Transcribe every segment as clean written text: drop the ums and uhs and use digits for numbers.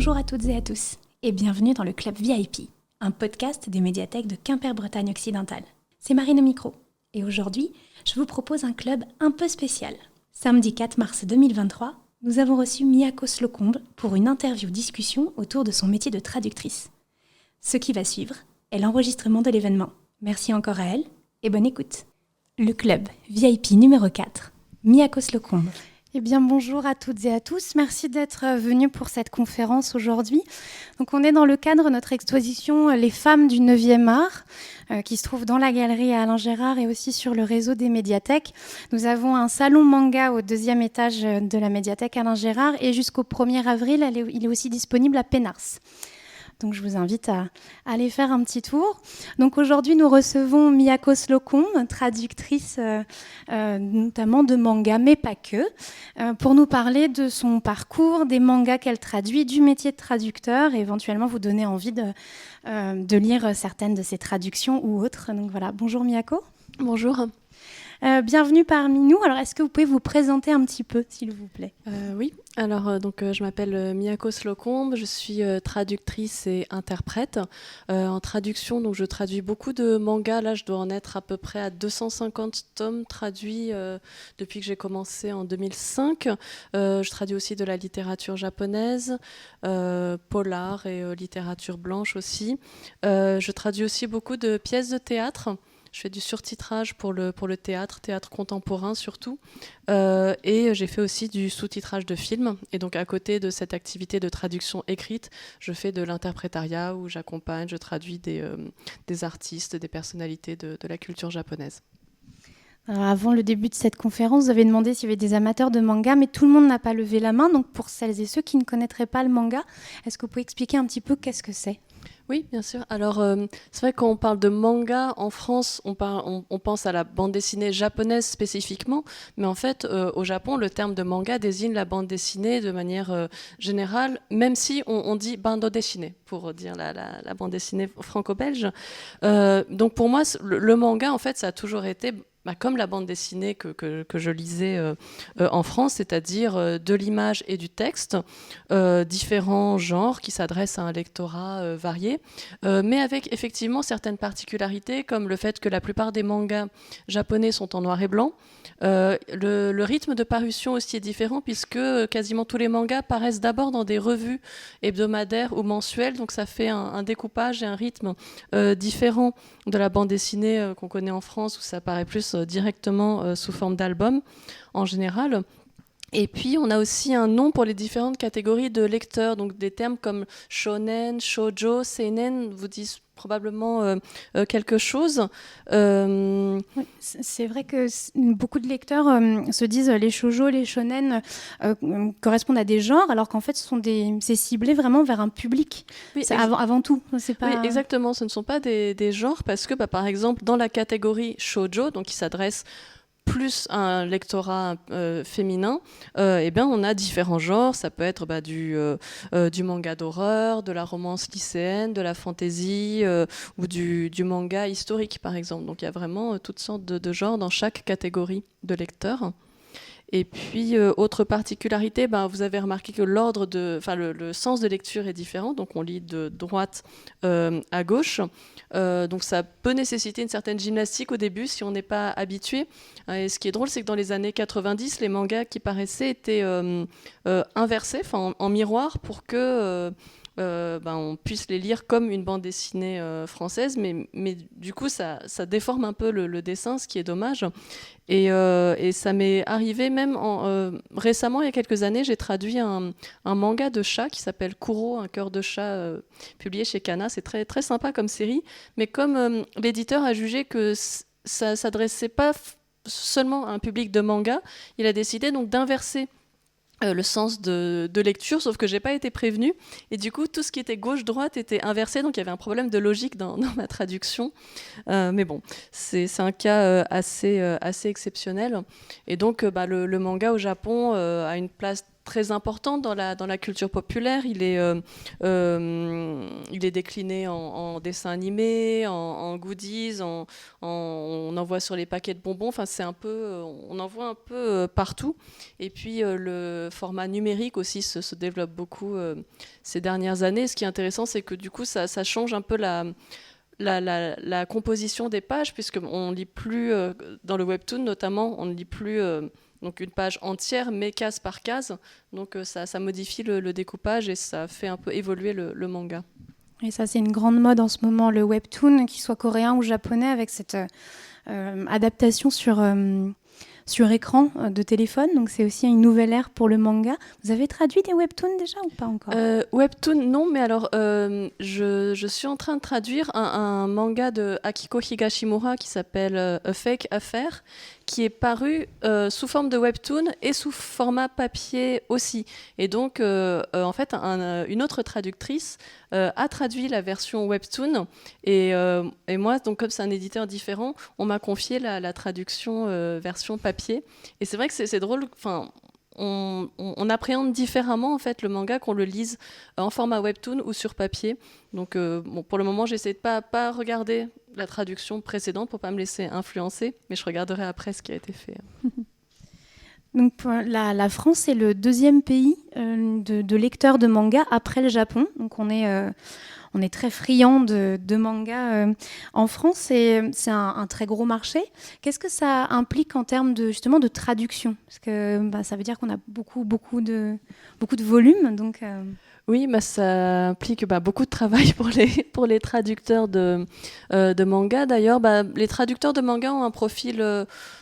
Bonjour à toutes et à tous et bienvenue dans le Club VIP, un podcast des médiathèques de Quimper-Bretagne occidentale. C'est Marine au micro et aujourd'hui, je vous propose un club un peu spécial. Samedi 4 mars 2023, nous avons reçu Miyako Slocombe pour une interview-discussion autour de son métier de traductrice. Ce qui va suivre est l'enregistrement de l'événement. Merci encore à elle et bonne écoute. Le Club VIP numéro 4, Miyako Slocombe. Eh bien, bonjour à toutes et à tous. Merci d'être venus pour cette conférence aujourd'hui. Donc, on est dans le cadre de notre exposition Les femmes du 9e art, qui se trouve dans la galerie à Alain Gérard et aussi sur le réseau des médiathèques. Nous avons un salon manga au 2e étage de la médiathèque Alain Gérard et jusqu'au 1er avril, il est aussi disponible à Pénars. Donc, je vous invite à aller faire un petit tour. Donc, aujourd'hui, nous recevons Miyako Slocombe, traductrice notamment de manga, mais pas que, pour nous parler de son parcours, des mangas qu'elle traduit, du métier de traducteur et éventuellement vous donner envie de lire certaines de ses traductions ou autres. Donc, voilà. Bonjour Miyako. Bonjour. Bienvenue parmi nous. Alors, est-ce que vous pouvez vous présenter un petit peu, s'il vous plaît ? Oui. Alors, je m'appelle Miyako Slocombe. Je suis traductrice et interprète. En traduction, donc je traduis beaucoup de mangas. Là, je dois en être à peu près à 250 tomes traduits depuis que j'ai commencé en 2005. Je traduis aussi de la littérature japonaise, polar et littérature blanche aussi. Je traduis aussi beaucoup de pièces de théâtre. Je fais du surtitrage pour le théâtre contemporain surtout. Et j'ai fait aussi du sous-titrage de films. Et donc, à côté de cette activité de traduction écrite, je fais de l'interprétariat où j'accompagne, je traduis des artistes, des personnalités de la culture japonaise. Alors avant le début de cette conférence, vous avez demandé s'il y avait des amateurs de manga, mais tout le monde n'a pas levé la main. Donc, pour celles et ceux qui ne connaîtraient pas le manga, est-ce que vous pouvez expliquer un petit peu qu'est-ce que c'est ? Oui, bien sûr. Alors, c'est vrai que quand on parle de manga en France, on pense à la bande dessinée japonaise spécifiquement, mais en fait, au Japon, le terme de manga désigne la bande dessinée de manière générale, même si on dit bando dessinée, pour dire la bande dessinée franco-belge. Donc pour moi, le manga, en fait, ça a toujours été comme la bande dessinée que je lisais en France, c'est-à-dire de l'image et du texte, différents genres qui s'adressent à un lectorat varié, mais avec effectivement certaines particularités, comme le fait que la plupart des mangas japonais sont en noir et blanc. Le rythme de parution aussi est différent, puisque quasiment tous les mangas paraissent d'abord dans des revues hebdomadaires ou mensuelles, donc ça fait un découpage et un rythme différent de la bande dessinée qu'on connaît en France, où ça paraît plus directement sous forme d'album en général. Et puis, on a aussi un nom pour les différentes catégories de lecteurs. Donc, des termes comme shonen, shoujo, seinen vous disent probablement quelque chose. Oui, c'est vrai que beaucoup de lecteurs se disent les shoujo, les shonen correspondent à des genres, alors qu'en fait, c'est ciblé vraiment vers un public. Oui, avant tout. C'est pas... Oui, exactement. Ce ne sont pas des genres parce que, par exemple, dans la catégorie shoujo, donc qui s'adresse plus un lectorat féminin, on a différents genres. Ça peut être du manga d'horreur, de la romance lycéenne, de la fantasy ou du manga historique, par exemple. Donc il y a vraiment toutes sortes de genres dans chaque catégorie de lecteurs. Et puis, autre particularité, vous avez remarqué que le sens de lecture est différent, donc on lit de droite à gauche. Donc ça peut nécessiter une certaine gymnastique au début si on n'est pas habitué. Et ce qui est drôle, c'est que dans les années 90, les mangas qui paraissaient étaient inversés, en miroir, pour que on puisse les lire comme une bande dessinée française, mais du coup ça déforme un peu le dessin, ce qui est dommage. Et ça m'est arrivé même récemment, il y a quelques années, j'ai traduit un manga de chat qui s'appelle Kuro, un cœur de chat, publié chez Kana. C'est très, très sympa comme série, mais comme l'éditeur a jugé que ça ne s'adressait pas seulement à un public de manga, il a décidé donc d'inverser le sens de lecture, sauf que j'ai pas été prévenue, et du coup tout ce qui était gauche-droite était inversé, donc il y avait un problème de logique dans ma traduction, mais bon, c'est un cas assez exceptionnel. Et donc le manga au Japon a une place très important dans la culture populaire. Il est décliné en dessin animé, en goodies, on en voit sur les paquets de bonbons. Enfin, on en voit un peu partout. Et puis le format numérique aussi se développe beaucoup ces dernières années. Ce qui est intéressant, c'est que du coup, ça change un peu la composition des pages, puisqu'on ne lit plus, dans le webtoon notamment, on ne lit plus donc une page entière, mais case par case. Donc ça modifie le découpage et ça fait un peu évoluer le manga. Et ça, c'est une grande mode en ce moment, le webtoon, qu'il soit coréen ou japonais, avec cette adaptation sur écran de téléphone. Donc c'est aussi une nouvelle ère pour le manga. Vous avez traduit des webtoons déjà ou pas encore ? Webtoon, non, mais alors je suis en train de traduire un manga de Akiko Higashimura qui s'appelle A Fake Affair, qui est paru sous forme de webtoon et sous format papier aussi. Et donc, en fait, une autre traductrice a traduit la version webtoon. Et moi, donc, comme c'est un éditeur différent, on m'a confié la traduction version papier. Et c'est vrai que c'est drôle. Enfin, on appréhende différemment en fait le manga, qu'on le lise en format webtoon ou sur papier. Donc pour le moment, j'essaie de pas regarder la traduction précédente pour pas me laisser influencer, mais je regarderai après ce qui a été fait. Donc la France est le deuxième pays de lecteurs de manga après le Japon. Donc on est très friand de manga en France, et c'est un très gros marché. Qu'est-ce que ça implique en termes justement de traduction ? Parce que ça veut dire qu'on a beaucoup de volume. Donc, Oui, ça implique beaucoup de travail pour les traducteurs de manga. D'ailleurs, les traducteurs de manga ont un profil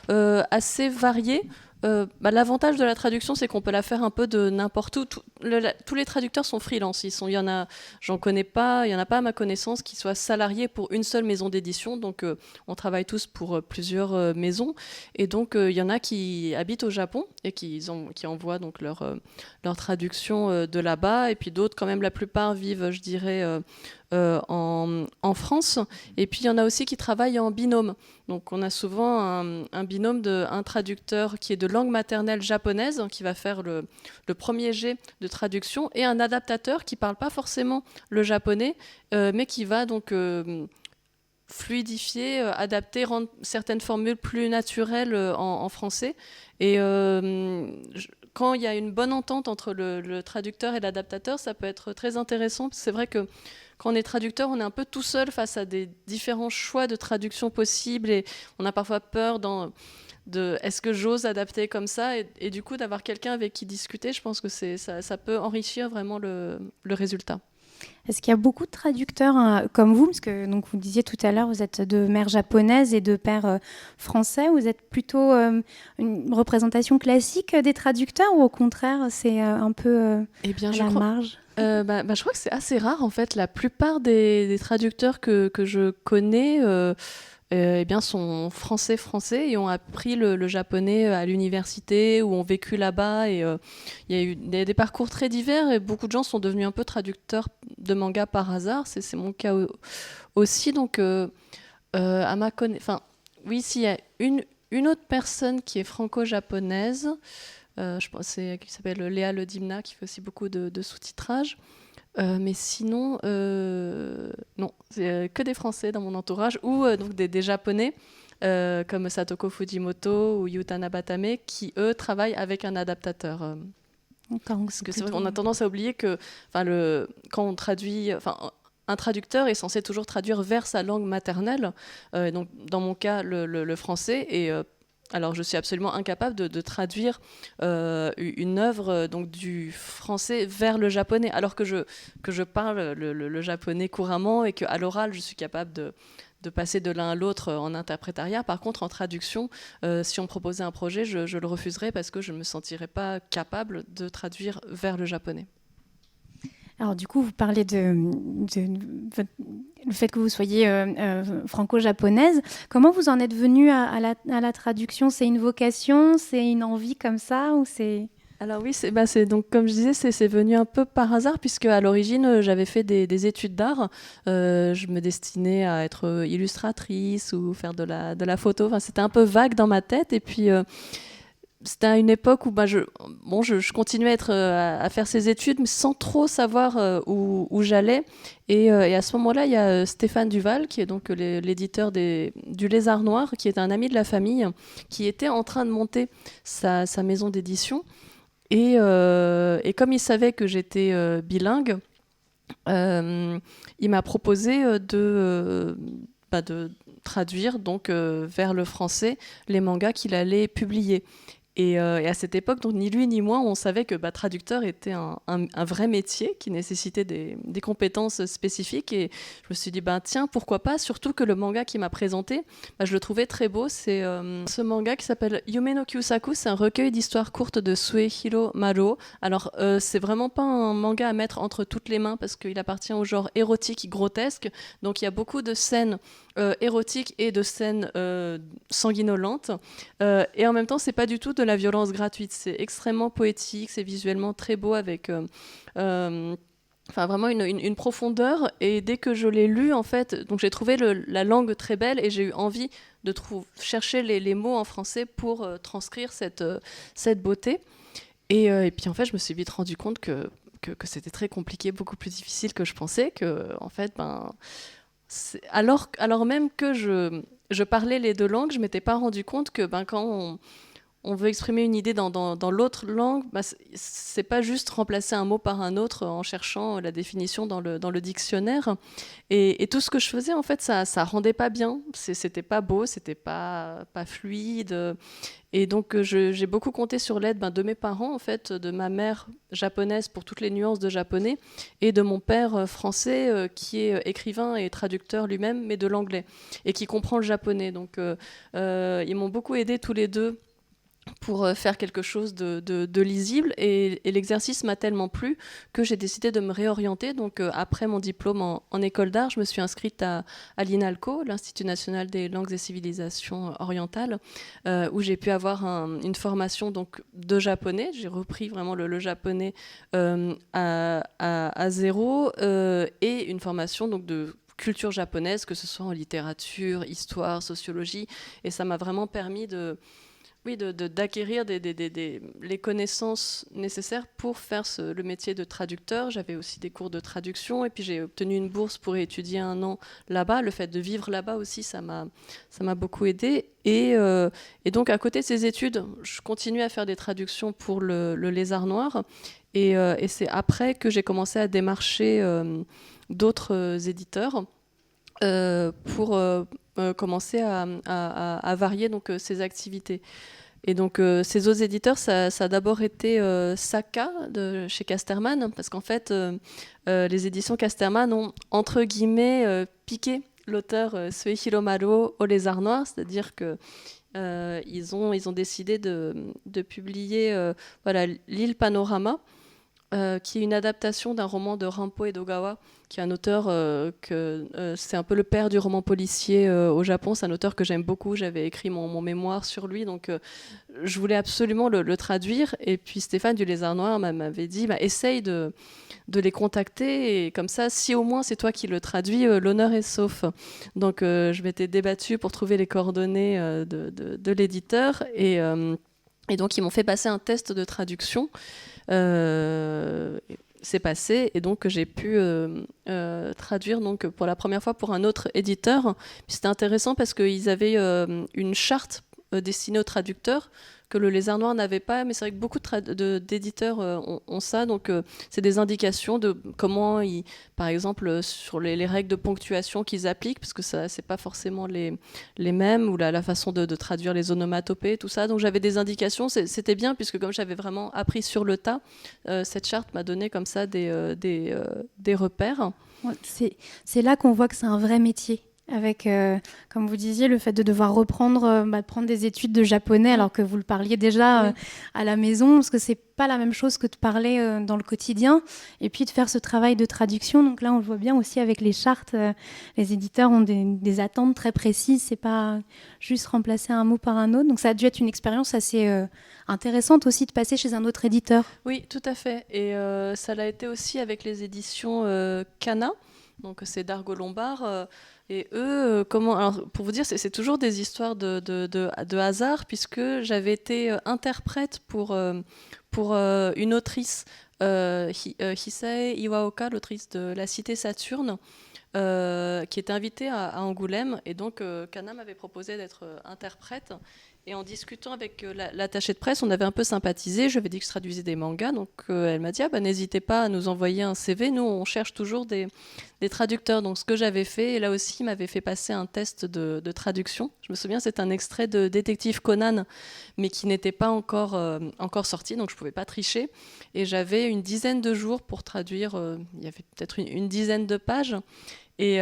assez varié. L'avantage de la traduction, c'est qu'on peut la faire un peu de n'importe où. Tous les traducteurs sont freelance. J'en connais pas, il y en a pas à ma connaissance qui soient salariés pour une seule maison d'édition. Donc, on travaille tous pour plusieurs maisons. Et donc, il y en a qui habitent au Japon et qui envoient donc leur traduction de là-bas. Et puis d'autres, quand même, la plupart vivent, je dirais, en France. Et puis, il y en a aussi qui travaillent en binôme. Donc, on a souvent un binôme d'un traducteur qui est de langue maternelle japonaise, qui va faire le premier jet de traduction, et un adaptateur qui ne parle pas forcément le japonais, mais qui va donc fluidifier, adapter, rendre certaines formules plus naturelles en français. Et quand il y a une bonne entente entre le traducteur et l'adaptateur, ça peut être très intéressant. C'est vrai que quand on est traducteur, on est un peu tout seul face à des différents choix de traduction possibles, et on a parfois peur est-ce que j'ose adapter comme ça, et du coup d'avoir quelqu'un avec qui discuter, je pense que ça peut enrichir vraiment le résultat. Est-ce qu'il y a beaucoup de traducteurs comme vous ? Parce que donc, vous disiez tout à l'heure, vous êtes de mère japonaise et de père français. Vous êtes plutôt une représentation classique des traducteurs, ou au contraire, c'est un peu à la marge ? Je crois que c'est assez rare en fait. La plupart des traducteurs que je connais sont français et ont appris le japonais à l'université ou ont vécu là-bas. Et il y a des parcours très divers, et beaucoup de gens sont devenus un peu traducteurs de manga par hasard. C'est mon cas aussi. Donc, à ma connaissance, oui, s'il y a une autre personne qui est franco-japonaise, je pense qui s'appelle Léa Ledimna, qui fait aussi beaucoup de sous-titrage. Mais sinon, non, c'est que des Français dans mon entourage, ou donc des Japonais, comme Satoko Fujimoto ou Yuta Nabatame, qui, eux, travaillent avec un adaptateur. Parce que c'est vrai qu'on a tendance à oublier que quand on traduit... Un traducteur est censé toujours traduire vers sa langue maternelle, donc dans mon cas, le français, et... alors, je suis absolument incapable de traduire une œuvre donc du français vers le japonais, alors que je parle le japonais couramment, et qu'à l'oral, je suis capable de passer de l'un à l'autre en interprétariat. Par contre, en traduction, si on me proposait un projet, je le refuserais parce que je ne me sentirais pas capable de traduire vers le japonais. Alors du coup, vous parlez le fait que vous soyez franco-japonaise. Comment vous en êtes venue à la traduction ? C'est une vocation ? C'est une envie comme ça, ou c'est... Alors oui, c'est donc, comme je disais, c'est venu un peu par hasard, puisque à l'origine, j'avais fait des études d'art. Je me destinais à être illustratrice ou faire de la photo. Enfin, c'était un peu vague dans ma tête. Et puis... c'était à une époque où je continuais à faire ces études, mais sans trop savoir où j'allais. Et à ce moment-là, il y a Stéphane Duval, qui est donc l'éditeur du Lézard Noir, qui est un ami de la famille, qui était en train de monter sa maison d'édition. Et comme il savait que j'étais bilingue, il m'a proposé de traduire donc vers le français les mangas qu'il allait publier. Et à cette époque, donc, ni lui ni moi, on savait que traducteur était un vrai métier qui nécessitait des compétences spécifiques. Et je me suis dit, tiens, pourquoi pas, surtout que le manga qu'il m'a présenté, je le trouvais très beau. C'est ce manga qui s'appelle Yume no Kyusaku, c'est un recueil d'histoires courtes de Suehiro Maro. Alors, c'est vraiment pas un manga à mettre entre toutes les mains parce qu'il appartient au genre érotique grotesque. Donc, il y a beaucoup de scènes érotiques et de scènes sanguinolentes. Et en même temps, c'est pas du tout de la violence gratuite. C'est extrêmement poétique, c'est visuellement très beau avec vraiment une profondeur. Et dès que je l'ai lu, en fait, donc j'ai trouvé la langue très belle et j'ai eu envie de chercher les mots en français pour transcrire cette beauté. Et puis en fait, je me suis vite rendu compte que c'était très compliqué, beaucoup plus difficile que je pensais, que en fait, alors même que je parlais les deux langues, je m'étais pas rendu compte que quand on veut exprimer une idée dans l'autre langue, c'est pas juste remplacer un mot par un autre en cherchant la définition dans le dictionnaire. Et tout ce que je faisais, en fait, ça rendait pas bien. C'était pas beau, c'était pas fluide. Et donc, j'ai beaucoup compté sur l'aide de mes parents, en fait, de ma mère japonaise pour toutes les nuances de japonais, et de mon père français, qui est écrivain et traducteur lui-même, mais de l'anglais, et qui comprend le japonais. Donc, ils m'ont beaucoup aidé tous les deux pour faire quelque chose de lisible. Et l'exercice m'a tellement plu que j'ai décidé de me réorienter. Donc, après mon diplôme en école d'art, je me suis inscrite à l'INALCO, l'Institut national des langues et civilisations orientales, où j'ai pu avoir une formation donc, de japonais. J'ai repris vraiment le japonais à zéro, et une formation donc, de culture japonaise, que ce soit en littérature, histoire, sociologie. Et ça m'a vraiment permis d'acquérir les connaissances nécessaires pour faire le métier de traducteur. J'avais aussi des cours de traduction et puis j'ai obtenu une bourse pour étudier 1 an là-bas. Le fait de vivre là-bas aussi, ça m'a beaucoup aidé. Et donc, à côté de ces études, je continue à faire des traductions pour le Lézard Noir. Et c'est après que j'ai commencé à démarcher d'autres éditeurs pour commencer à varier donc, ces activités. Et donc, ces autres éditeurs, ça a d'abord été Saka chez Casterman, parce qu'en fait, les éditions Casterman ont, entre guillemets, piqué l'auteur Suehiro Maro au Lézard Noir, c'est-à-dire que ils ont décidé de publier L'île Panorama, qui est une adaptation d'un roman de Rampo Edogawa, qui est un auteur c'est un peu le père du roman policier au Japon. C'est un auteur que j'aime beaucoup. J'avais écrit mon mémoire sur lui, donc je voulais absolument le traduire. Et puis Stéphane du Lézard Noir m'avait dit essaye de les contacter, et comme ça, si au moins c'est toi qui le traduis, l'honneur est sauf. Donc je m'étais débattue pour trouver les coordonnées de l'éditeur, et donc ils m'ont fait passer un test de traduction. C'est passé, et donc j'ai pu traduire donc, pour la première fois pour un autre éditeur. Puis c'était intéressant parce qu'ils avaient une charte destinée aux traducteurs que le Lézard Noir n'avait pas, mais c'est vrai que beaucoup d'éditeurs ont ça. Donc c'est des indications de comment par exemple sur les règles de ponctuation qu'ils appliquent, parce que ça c'est pas forcément les mêmes, ou la façon de traduire les onomatopées, tout ça. Donc j'avais des indications, c'était bien, puisque comme j'avais vraiment appris sur le tas, cette charte m'a donné comme ça des repères. Ouais, c'est là qu'on voit que c'est un vrai métier. Avec, comme vous disiez, le fait de devoir prendre des études de japonais alors que vous le parliez déjà à la maison, parce que c'est pas la même chose que de parler dans le quotidien, et puis de faire ce travail de traduction. Donc là, on le voit bien aussi avec les chartes. Les éditeurs ont des attentes très précises, c'est pas juste remplacer un mot par un autre. Donc ça a dû être une expérience assez intéressante aussi de passer chez un autre éditeur. Oui, tout à fait. Et ça l'a été aussi avec les éditions Kana. Donc c'est Dargaud Lombard. Et eux, alors, pour vous dire, c'est toujours des histoires de hasard, puisque j'avais été interprète pour une autrice, Hisae Iwaoka, l'autrice de La Cité Saturne, qui était invitée à Angoulême. Et donc, Kana m'avait proposé d'être interprète. Et en discutant avec l'attachée de presse, on avait un peu sympathisé. Je lui avais dit que je traduisais des mangas. Donc, elle m'a dit n'hésitez pas à nous envoyer un CV. Nous, on cherche toujours des traducteurs. Donc, ce que j'avais fait, et là aussi, il m'avait fait passer un test de traduction. Je me souviens, c'est un extrait de Détective Conan, mais qui n'était pas encore sorti. Donc, je ne pouvais pas tricher. Et j'avais une dizaine de jours pour traduire. Il y avait peut-être une dizaine de pages. Et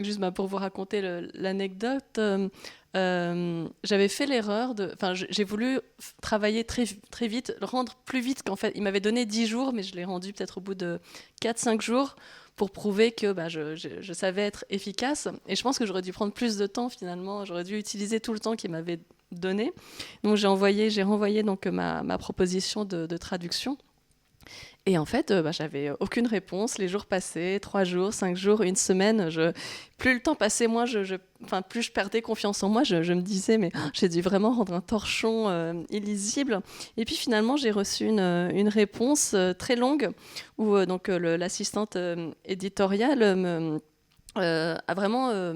juste pour vous raconter l'anecdote, j'avais fait l'erreur j'ai voulu travailler très, très vite, le rendre plus vite qu'en fait. Il m'avait donné 10 jours, mais je l'ai rendu peut-être au bout de 4-5 jours pour prouver que je savais être efficace. Et je pense que j'aurais dû prendre plus de temps finalement. J'aurais dû utiliser tout le temps qu'il m'avait donné. Donc j'ai renvoyé donc ma proposition de traduction. Et en fait, j'avais aucune réponse. Les jours passaient, 3 jours, 5 jours, une semaine. Plus le temps passait, plus je perdais confiance en moi. Je me disais, mais j'ai dû vraiment rendre un torchon illisible. Et puis finalement, j'ai reçu une réponse très longue où l'assistante éditoriale a vraiment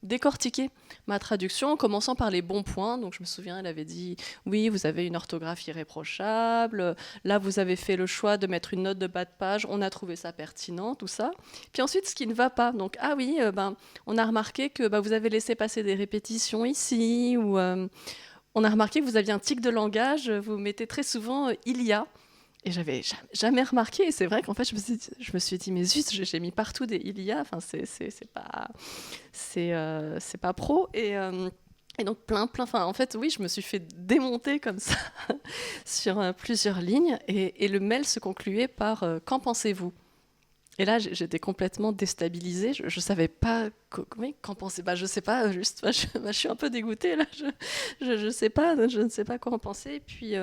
décortiquer ma traduction en commençant par les bons points. Donc je me souviens, elle avait dit oui, vous avez une orthographe irréprochable, là vous avez fait le choix de mettre une note de bas de page, on a trouvé ça pertinent, tout ça. Puis ensuite ce qui ne va pas, donc on a remarqué que vous avez laissé passer des répétitions ici, ou on a remarqué que vous aviez un tic de langage, vous mettez très souvent il y a. Et j'avais jamais remarqué, et c'est vrai qu'en fait je me suis dit mais zut, j'ai mis partout des il y a, enfin c'est pas pro, et donc plein, enfin en fait oui, je me suis fait démonter comme ça sur plusieurs lignes, et le mail se concluait par qu'en pensez-vous? Et là j'étais complètement déstabilisée, je savais pas qu'en penser, je sais pas, juste je suis un peu dégoûtée là, je sais pas, je ne sais pas quoi en penser. Et puis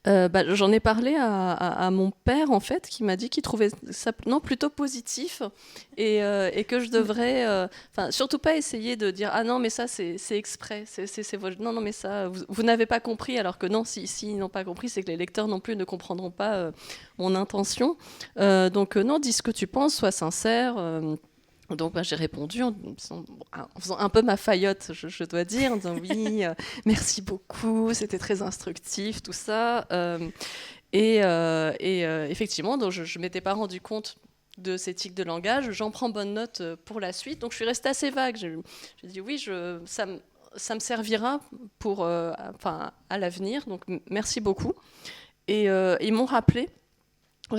j'en ai parlé à mon père en fait, qui m'a dit qu'il trouvait ça plutôt positif, et que je devrais surtout pas essayer de dire ah non mais ça c'est exprès, non mais ça vous n'avez pas compris, alors que non, si ils n'ont pas compris, c'est que les lecteurs non plus ne comprendront pas mon intention, donc non, dis ce que tu penses, sois sincère. Donc j'ai répondu en faisant un peu ma faillotte, je dois dire, en disant oui, merci beaucoup, c'était très instructif, tout ça. Et effectivement, donc je ne m'étais pas rendu compte de ces tics de langage. J'en prends bonne note pour la suite. Donc je suis restée assez vague. J'ai dit oui, ça me servira pour, à l'avenir. Donc merci beaucoup. Et ils m'ont rappelé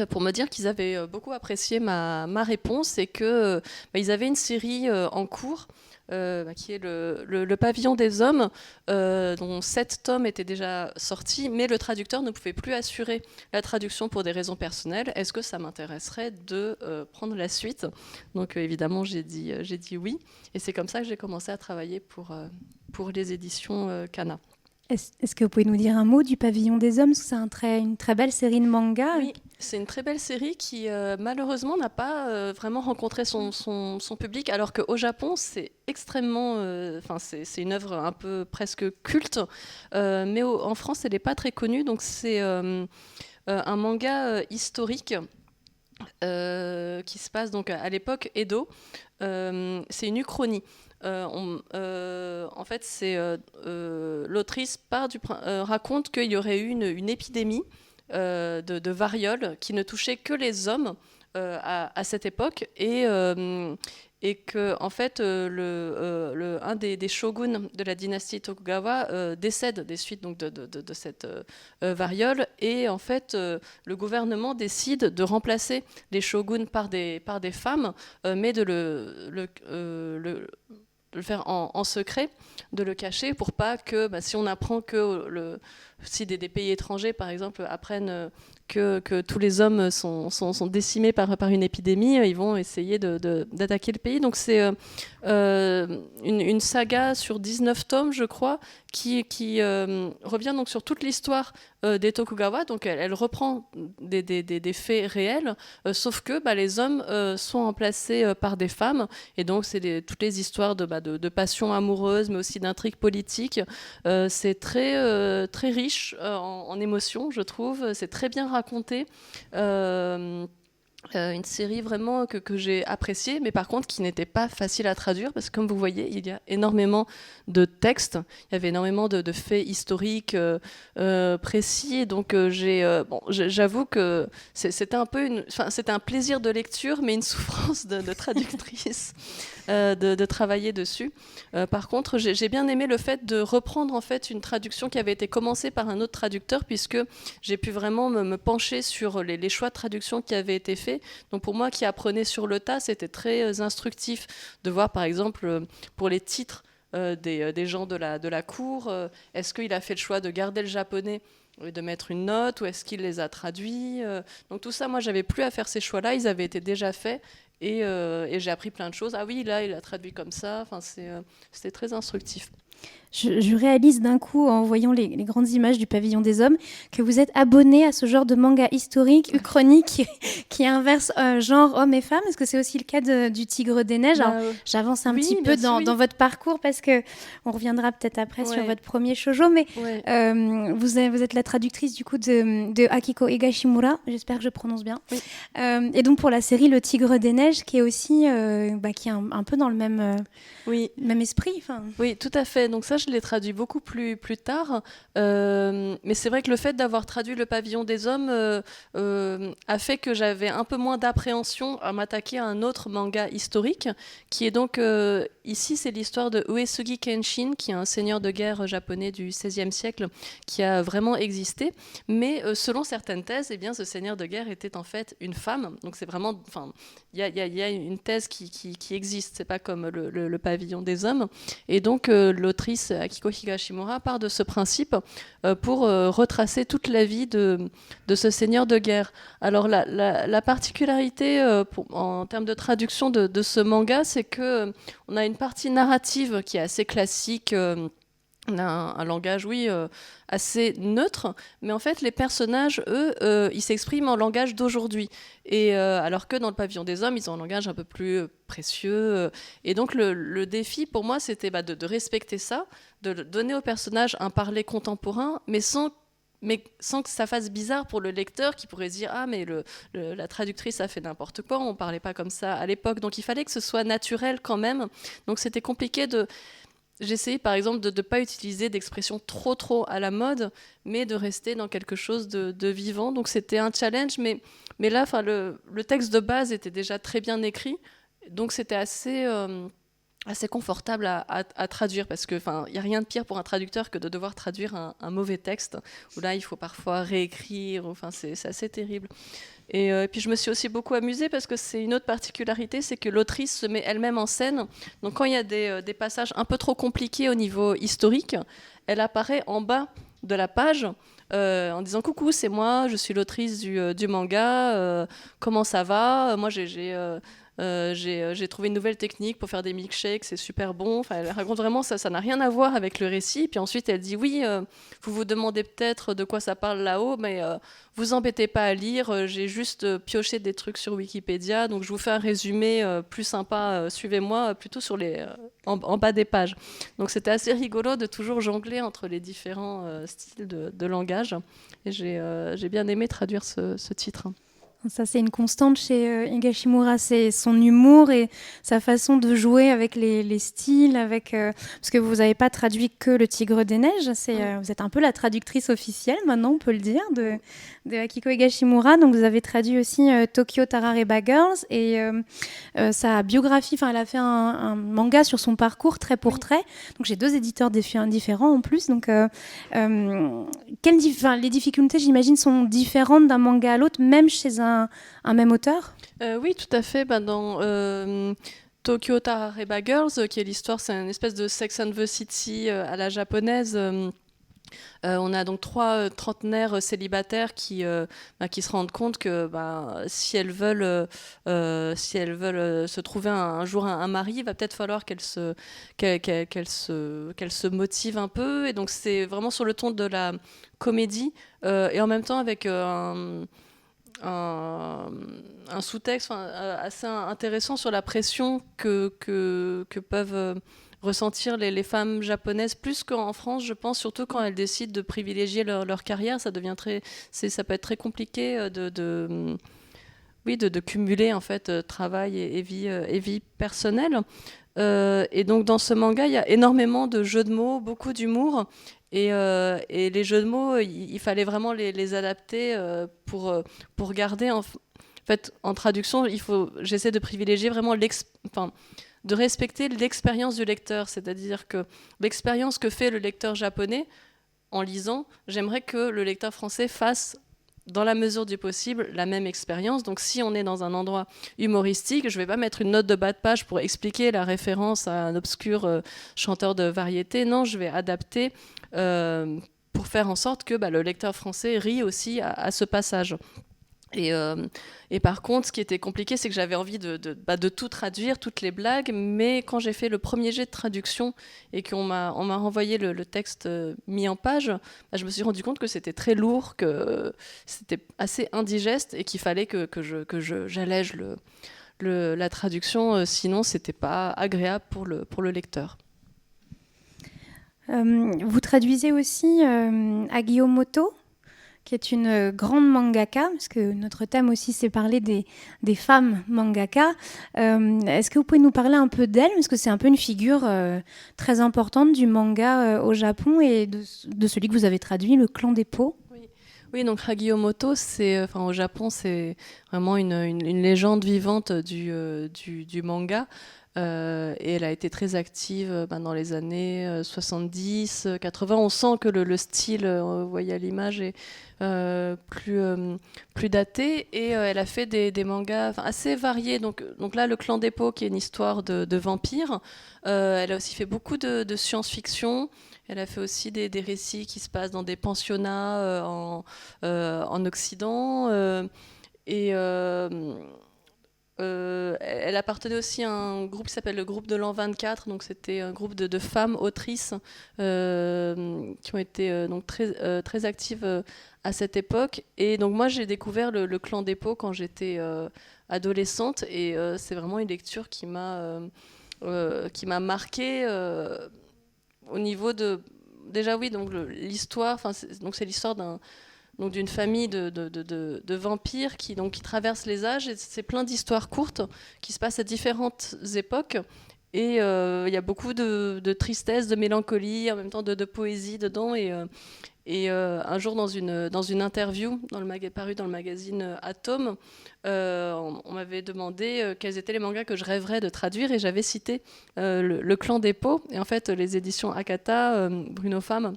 pour me dire qu'ils avaient beaucoup apprécié ma réponse, et que ils avaient une série en cours qui est le Pavillon des Hommes, dont 7 tomes étaient déjà sortis, mais le traducteur ne pouvait plus assurer la traduction pour des raisons personnelles. Est-ce que ça m'intéresserait de prendre la suite? Donc évidemment j'ai dit oui, et c'est comme ça que j'ai commencé à travailler pour les éditions Kana. Est-ce que vous pouvez nous dire un mot du Pavillon des Hommes? C'est une très belle série de mangas. Oui, c'est une très belle série qui malheureusement n'a pas vraiment rencontré son public, alors qu'au Japon c'est extrêmement, c'est une œuvre un peu presque culte, mais en France elle n'est pas très connue. Donc c'est un manga historique qui se passe donc à l'époque Edo. C'est une uchronie. En fait, l'autrice raconte qu'il y aurait eu une épidémie de variole qui ne touchait que les hommes à cette époque, et que en fait un des shoguns de la dynastie Tokugawa décède des suites donc de cette variole, et en fait le gouvernement décide de remplacer les shoguns par des femmes, mais de le faire en secret, de le cacher, pour pas que si on apprend que si des pays étrangers par exemple apprennent que tous les hommes sont décimés par une épidémie, ils vont essayer d'attaquer le pays. Donc c'est une saga sur 19 tomes, je crois, qui revient donc sur toute l'histoire des Tokugawa. Donc elle reprend des faits réels, sauf que les hommes sont remplacés par des femmes. Et donc c'est toutes les histoires de passion amoureuse, mais aussi d'intrigues politiques. C'est très riche en émotions, je trouve. C'est très bien raconté. Une série vraiment que j'ai appréciée, mais par contre qui n'était pas facile à traduire, parce que comme vous voyez, il y a énormément de textes, il y avait énormément de faits historiques précis, donc j'avoue que c'était un peu c'était un plaisir de lecture, mais une souffrance de traductrice de travailler dessus. Par contre, j'ai bien aimé le fait de reprendre en fait une traduction qui avait été commencée par un autre traducteur, puisque j'ai pu vraiment me pencher sur les choix de traduction qui avaient été faits. Donc pour moi qui apprenais sur le tas, c'était très instructif de voir par exemple pour les titres des gens de la cour, est-ce qu'il a fait le choix de garder le japonais et de mettre une note, ou est-ce qu'il les a traduits, donc tout ça, moi j'avais plus à faire ces choix-là, ils avaient été déjà faits. Et j'ai appris plein de choses. Ah oui, là, il a traduit comme ça. Enfin, c'était très instructif. Je réalise d'un coup, en voyant les grandes images du pavillon des hommes, que vous êtes abonné à ce genre de manga historique, uchronique, qui inverse genre hommes et femmes. Est-ce que c'est aussi le cas du Tigre des Neiges? Alors, j'avance un petit peu dans votre parcours, parce qu'on reviendra peut-être après sur votre premier shoujo, mais vous êtes la traductrice du coup de Akiko Higashimura, j'espère que je prononce bien. Oui. Et donc pour la série Le Tigre des Neiges, qui est aussi qui est un peu dans le même, même esprit. Oui, tout à fait. Donc ça, je l'ai traduit beaucoup plus tard. Mais c'est vrai que le fait d'avoir traduit Le Pavillon des Hommes a fait que j'avais un peu moins d'appréhension à m'attaquer à un autre manga historique, qui est donc, ici, c'est l'histoire de Uesugi Kenshin, qui est un seigneur de guerre japonais du XVIe siècle, qui a vraiment existé. Mais selon certaines thèses, eh bien, ce seigneur de guerre était en fait une femme. Donc c'est vraiment... Il y a une thèse qui existe, c'est pas comme le Pavillon des Hommes. Et donc l'autrice Akiko Higashimura part de ce principe pour retracer toute la vie de ce seigneur de guerre. Alors la particularité en termes de traduction de ce manga, c'est que on a une partie narrative qui est assez classique. On a un langage, assez neutre, mais en fait, les personnages, eux, ils s'expriment en langage d'aujourd'hui. Et alors que dans Le Pavillon des Hommes, ils ont un langage un peu plus précieux. Et donc, le défi, pour moi, c'était de respecter ça, de donner aux personnages un parler contemporain, mais sans que ça fasse bizarre pour le lecteur, qui pourrait se dire « Ah, mais la traductrice a fait n'importe quoi, on ne parlait pas comme ça à l'époque. » Donc, il fallait que ce soit naturel quand même. Donc, c'était compliqué J'essayais par exemple de ne pas utiliser d'expressions trop à la mode, mais de rester dans quelque chose de vivant. Donc c'était un challenge, mais là, le texte de base était déjà très bien écrit, donc c'était assez confortable à traduire, parce que il n'y a rien de pire pour un traducteur que de devoir traduire un mauvais texte, où là il faut parfois réécrire, c'est assez terrible. Et puis je me suis aussi beaucoup amusée, parce que c'est une autre particularité, c'est que l'autrice se met elle-même en scène. Donc quand il y a des passages un peu trop compliqués au niveau historique, elle apparaît en bas de la page en disant « Coucou, c'est moi, je suis l'autrice du manga, comment ça va ? Moi j'ai trouvé une nouvelle technique pour faire des milkshakes, c'est super bon. » Elle raconte vraiment, ça n'a rien à voir avec le récit. Puis ensuite, elle dit « Oui, vous vous demandez peut-être de quoi ça parle là-haut, mais vous embêtez pas à lire, j'ai juste pioché des trucs sur Wikipédia, donc je vous fais un résumé plus sympa, suivez-moi, plutôt sur en bas des pages. » Donc c'était assez rigolo de toujours jongler entre les différents styles de langage. Et j'ai bien aimé traduire ce titre. Ça, c'est une constante chez Higashimura, c'est son humour et sa façon de jouer avec les styles, parce que vous n'avez pas traduit que Le Tigre des Neiges, vous êtes un peu la traductrice officielle, maintenant on peut le dire, de Akiko Higashimura. Donc vous avez traduit aussi Tokyo Tarareba Girls et sa biographie, elle a fait un manga sur son parcours trait pour trait. Donc j'ai 2 éditeurs différents en plus. Donc les difficultés, j'imagine, sont différentes d'un manga à l'autre, même chez un même auteur? Oui, tout à fait. Dans Tokyo Tarareba Girls, qui est l'histoire, c'est une espèce de Sex and the City à la japonaise. On a donc 3 trentenaires célibataires qui se rendent compte que si elles veulent se trouver un jour un mari, il va peut-être falloir qu'elles se motivent un peu. Et donc c'est vraiment sur le ton de la comédie et en même temps avec un sous-texte assez intéressant sur la pression que peuvent ressentir les femmes japonaises, plus qu'en France, je pense, surtout quand elles décident de privilégier leur carrière. Ça peut être très compliqué de cumuler en fait travail et vie personnelle. Et donc dans ce manga, il y a énormément de jeux de mots, beaucoup d'humour. Et les jeux de mots, il fallait vraiment les adapter pour garder en fait, en traduction, j'essaie de privilégier vraiment de respecter l'expérience du lecteur, c'est-à-dire que l'expérience que fait le lecteur japonais en lisant, j'aimerais que le lecteur français fasse, dans la mesure du possible, la même expérience. Donc si on est dans un endroit humoristique, je ne vais pas mettre une note de bas de page pour expliquer la référence à un obscur chanteur de variété. Non, je vais adapter pour faire en sorte que le lecteur français rit aussi à ce passage. Et par contre, ce qui était compliqué, c'est que j'avais envie de tout traduire, toutes les blagues, mais quand j'ai fait le premier jet de traduction et qu'on m'a renvoyé le texte mis en page, je me suis rendu compte que c'était très lourd, que c'était assez indigeste et qu'il fallait que j'allège la traduction, sinon c'était pas agréable pour le lecteur. Vous traduisez aussi Hagio Moto, qui est une grande mangaka, parce que notre thème aussi, c'est parler des femmes mangaka. Est-ce que vous pouvez nous parler un peu d'elle, parce que c'est un peu une figure très importante du manga au Japon et de celui que vous avez traduit, Le Clan des Pots. Oui, donc Hagio Moto, au Japon, c'est vraiment une légende vivante du manga. Et elle a été très active dans les années 70, 80. On sent que le style, vous voyez à l'image, est plus daté. Et elle a fait des mangas assez variés. Donc là, Le Clan des Pots, qui est une histoire de vampires. Elle a aussi fait beaucoup de science-fiction. Elle a fait aussi des récits qui se passent dans des pensionnats en Occident. Elle appartenait aussi à un groupe qui s'appelle le groupe de l'an 24, donc c'était un groupe de femmes autrices qui ont été donc très actives à cette époque. Et donc moi j'ai découvert le Clan des Pots quand j'étais adolescente, et c'est vraiment une lecture qui m'a marquée au niveau de... Déjà oui, donc l'histoire, c'est l'histoire d'une famille de vampires qui traversent les âges, et c'est plein d'histoires courtes qui se passent à différentes époques, et il y a beaucoup de tristesse, de mélancolie, en même temps de poésie dedans, et un jour dans une interview parue dans le magazine Atom, on m'avait demandé quels étaient les mangas que je rêverais de traduire, et j'avais cité le Clan des Pots, et en fait les éditions Akata, Bruno Femme,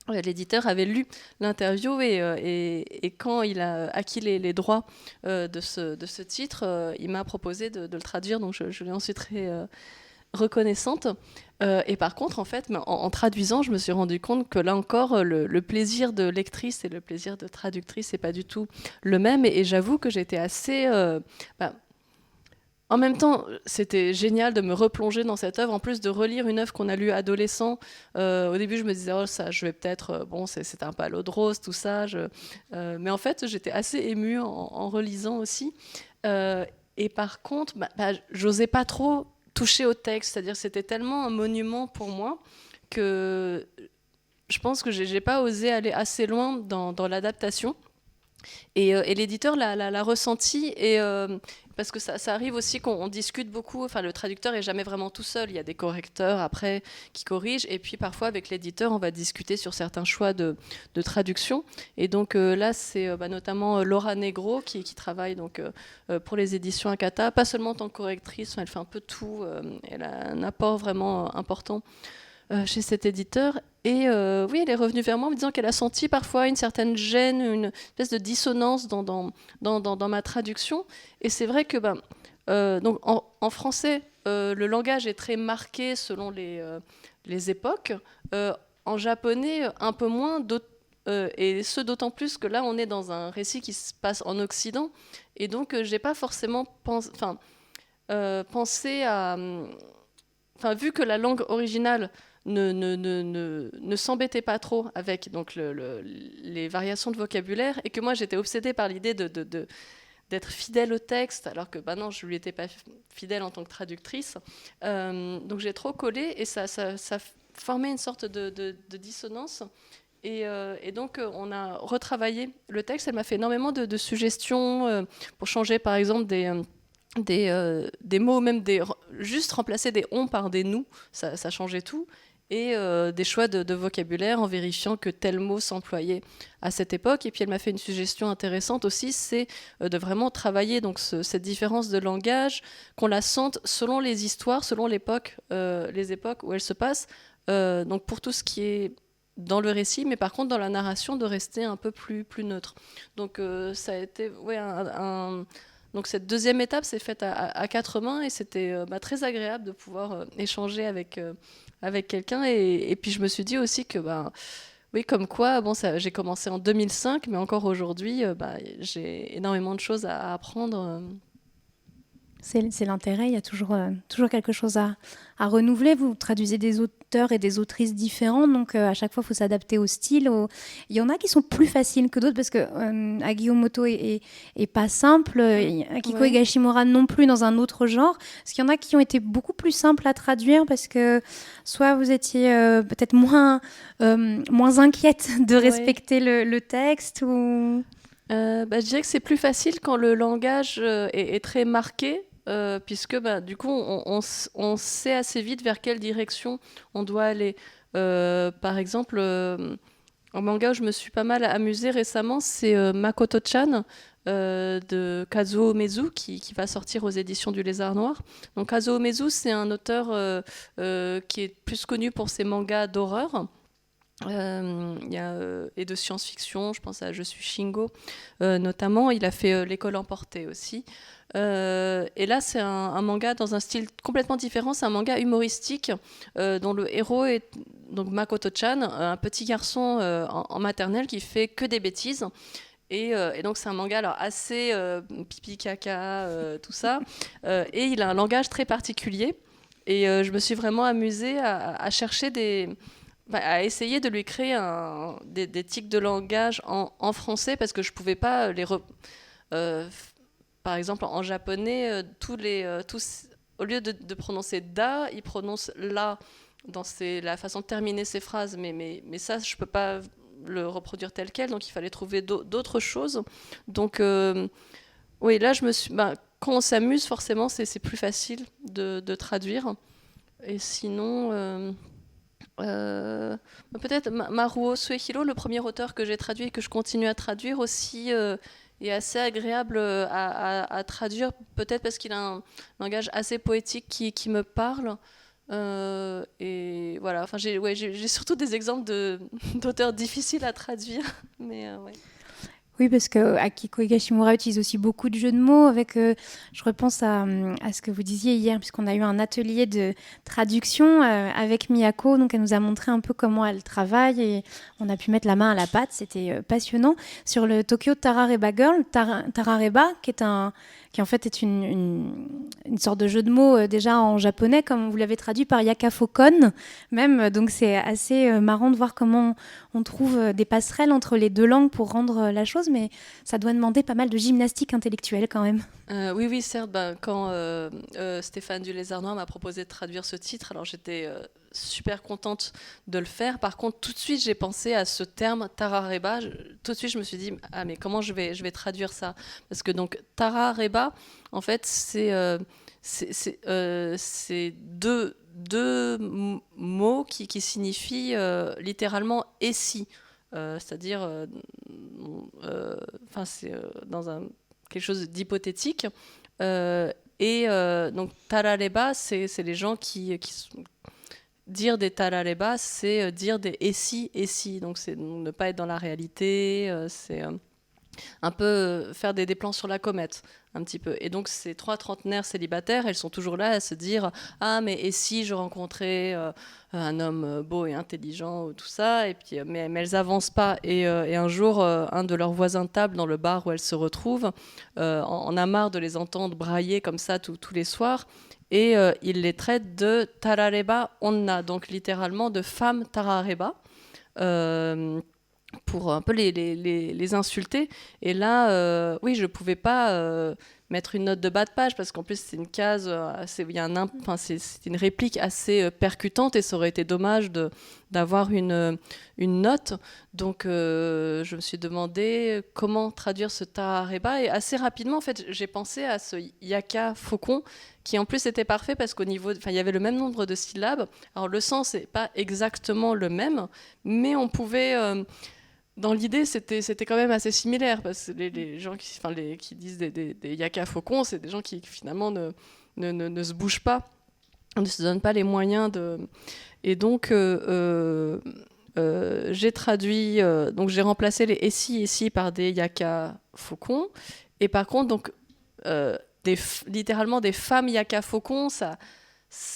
l'éditeur avait lu l'interview, et quand il a acquis les droits de ce titre, il m'a proposé de le traduire, donc je lui en suis très reconnaissante. Et par contre, en fait, en traduisant, je me suis rendu compte que là encore, le plaisir de lectrice et le plaisir de traductrice, c'est pas du tout le même, et j'avoue que j'étais assez... En même temps, c'était génial de me replonger dans cette œuvre, en plus de relire une œuvre qu'on a lue adolescent. Au début, je me disais, oh, ça, je vais peut-être... c'est un palo de rose, tout ça. Mais en fait, j'étais assez émue en relisant aussi. Et par contre, j'osais pas trop toucher au texte. C'est-à-dire que c'était tellement un monument pour moi que je pense que j'ai pas osé aller assez loin dans l'adaptation. Et l'éditeur l'a ressenti, et parce que ça arrive aussi qu'on discute beaucoup, le traducteur est jamais vraiment tout seul, il y a des correcteurs après qui corrigent, et puis parfois avec l'éditeur on va discuter sur certains choix de traduction, et donc là c'est notamment Laura Negro qui travaille pour les éditions Akata, pas seulement en tant que correctrice, elle fait un peu tout, elle a un apport vraiment important chez cet éditeur. Et oui, elle est revenue vers moi en me disant qu'elle a senti parfois une certaine gêne, une espèce de dissonance dans ma traduction. Et c'est vrai que donc en français, le langage est très marqué selon les époques. en japonais, un peu moins, et ce d'autant plus que là, on est dans un récit qui se passe en Occident, et donc j'ai pas forcément pensé à... vu que la langue originale ne s'embêtait pas trop avec donc, les variations de vocabulaire, et que moi, j'étais obsédée par l'idée d'être fidèle au texte, alors que non, je ne lui étais pas fidèle en tant que traductrice. Donc j'ai trop collé, et ça formait une sorte de dissonance. Et donc, on a retravaillé le texte. Elle m'a fait énormément de suggestions pour changer, par exemple, des mots, même juste remplacer des on par des nous, ça changeait tout. Et des choix de vocabulaire en vérifiant que tel mot s'employait à cette époque. Et puis elle m'a fait une suggestion intéressante aussi, c'est de vraiment travailler donc cette différence de langage, qu'on la sente selon les histoires, selon l'époque, les époques où elle se passe. Donc pour tout ce qui est dans le récit, mais par contre dans la narration, de rester un peu plus neutre. Donc ça a été donc cette deuxième étape s'est faite à quatre mains, et c'était très agréable de pouvoir échanger avec quelqu'un. Et puis je me suis dit aussi que oui, comme quoi, j'ai commencé en 2005, mais encore aujourd'hui, j'ai énormément de choses à apprendre. C'est l'intérêt, il y a toujours quelque chose à renouveler. Vous traduisez des auteurs et des autrices différents, donc à chaque fois, il faut s'adapter au style. Il y en a qui sont plus faciles que d'autres, parce que Hagiomoto est pas simple, Akiko Higashimura non plus, dans un autre genre. Parce qu'il y en a qui ont été beaucoup plus simples à traduire, parce que soit vous étiez peut-être moins inquiète de respecter le texte, ou... Je dirais que c'est plus facile quand le langage est très marqué. Puisque du coup on sait assez vite vers quelle direction on doit aller. Par exemple, un manga où je me suis pas mal amusée récemment, c'est Makoto-chan de Kazuo Umezu qui va sortir aux éditions du Lézard Noir. Donc Kazuo Umezu, c'est un auteur qui est plus connu pour ses mangas d'horreur. Et de science-fiction, je pense à Je suis Shingo notamment. Il a fait L'école emportée aussi. Et là, c'est un manga dans un style complètement différent. C'est un manga humoristique dont le héros est donc Makoto-chan, un petit garçon en maternelle qui fait que des bêtises. Et donc c'est un manga alors assez pipi caca tout ça. Et il a un langage très particulier. Et je me suis vraiment amusée à chercher à essayer de lui créer des tics de langage en français, parce que je ne pouvais pas par exemple, en japonais, au lieu de prononcer da, il prononce la dans la façon de terminer ses phrases. Mais ça, je ne peux pas le reproduire tel quel, donc il fallait trouver d'autres choses. Donc, oui, là, quand on s'amuse, forcément, c'est plus facile de traduire. Et sinon... peut-être Maruo Suehiro, le premier auteur que j'ai traduit et que je continue à traduire aussi, est assez agréable à traduire, peut-être parce qu'il a un langage assez poétique qui me parle. Et voilà, j'ai surtout des exemples d'auteurs difficiles à traduire. Mais ouais. Oui, parce que Akiko Higashimura utilise aussi beaucoup de jeux de mots. Je repense à ce que vous disiez hier, puisqu'on a eu un atelier de traduction avec Miyako. Donc, elle nous a montré un peu comment elle travaille, et on a pu mettre la main à la pâte. C'était passionnant. Sur le Tokyo Tarareba Girl, Tarareba, qui en fait est une sorte de jeu de mots déjà en japonais, comme vous l'avez traduit par Yakafokon même. Donc, c'est assez marrant de voir comment on trouve des passerelles entre les deux langues pour rendre la chose, mais ça doit demander pas mal de gymnastique intellectuelle quand même. Oui, certes. Quand Stéphane du Lézard Noir m'a proposé de traduire ce titre, alors j'étais super contente de le faire. Par contre, tout de suite, j'ai pensé à ce terme Tarareba. Tout de suite, je me suis dit, mais comment je vais traduire ça ? Parce que donc Tarareba, en fait, c'est deux mots qui signifient littéralement « et si ». C'est-à-dire, c'est dans quelque chose d'hypothétique. Donc, tarareba, c'est les gens qui sont... Dire des tarareba, c'est dire des et si. Donc, c'est ne pas être dans la réalité. un peu faire des plans sur la comète, un petit peu. Et donc ces 3 trentenaires célibataires, elles sont toujours là à se dire « Ah, mais et si je rencontrais un homme beau et intelligent » ou tout ça, et puis, mais elles n'avancent pas. Et un jour, un de leurs voisins de table dans le bar où elles se retrouvent en a marre de les entendre brailler comme ça tous les soirs, et il les traite de « tarareba onna », donc littéralement de « femme tarareba ». Pour un peu les insulter. Et là, oui, je ne pouvais pas mettre une note de bas de page, parce qu'en plus, c'est une case, c'est une réplique assez percutante, et ça aurait été dommage d'avoir une note. Donc, je me suis demandé comment traduire ce tarareba, et assez rapidement, en fait, j'ai pensé à ce yaka faucon, qui en plus était parfait, parce qu'au niveau, il y avait le même nombre de syllabes. Alors, le sens n'est pas exactement le même, mais on pouvait... dans l'idée, c'était quand même assez similaire, parce que les gens qui disent des yaka faucons, c'est des gens qui finalement ne se bougent pas, ne se donnent pas les moyens de... Et donc, j'ai traduit, donc j'ai remplacé les ici par des yaka faucons, et par contre, donc, littéralement des femmes yaka faucons, ça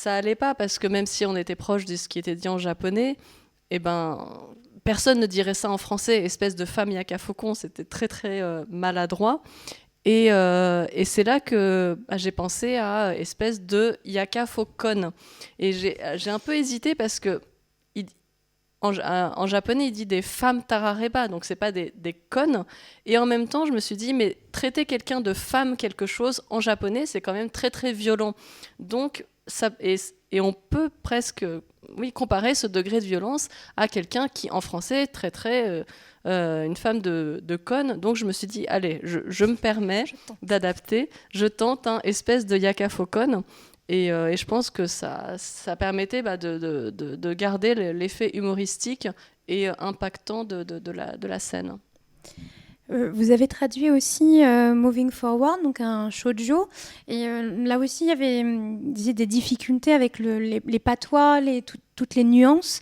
allait pas, parce que même si on était proche de ce qui était dit en japonais, eh ben... personne ne dirait ça en français, espèce de femme yaka faucon, c'était très très maladroit. Et c'est là que j'ai pensé à espèce de yaka faucon. Et j'ai un peu hésité, parce que en japonais, il dit des femmes tarareba, donc c'est pas des connes. Et en même temps, je me suis dit, mais traiter quelqu'un de femme quelque chose en japonais, c'est quand même très très violent. Donc, et on peut presque comparer ce degré de violence à quelqu'un qui, en français, traiterait une femme de conne. Donc je me suis dit, allez, je me permets d'adapter, je tente un espèce de yaka faucon. Et je pense que ça permettait de garder l'effet humoristique et impactant de la scène. Vous avez traduit aussi Moving Forward, donc un shoujo, et là aussi il y avait des difficultés avec les patois, toutes les nuances.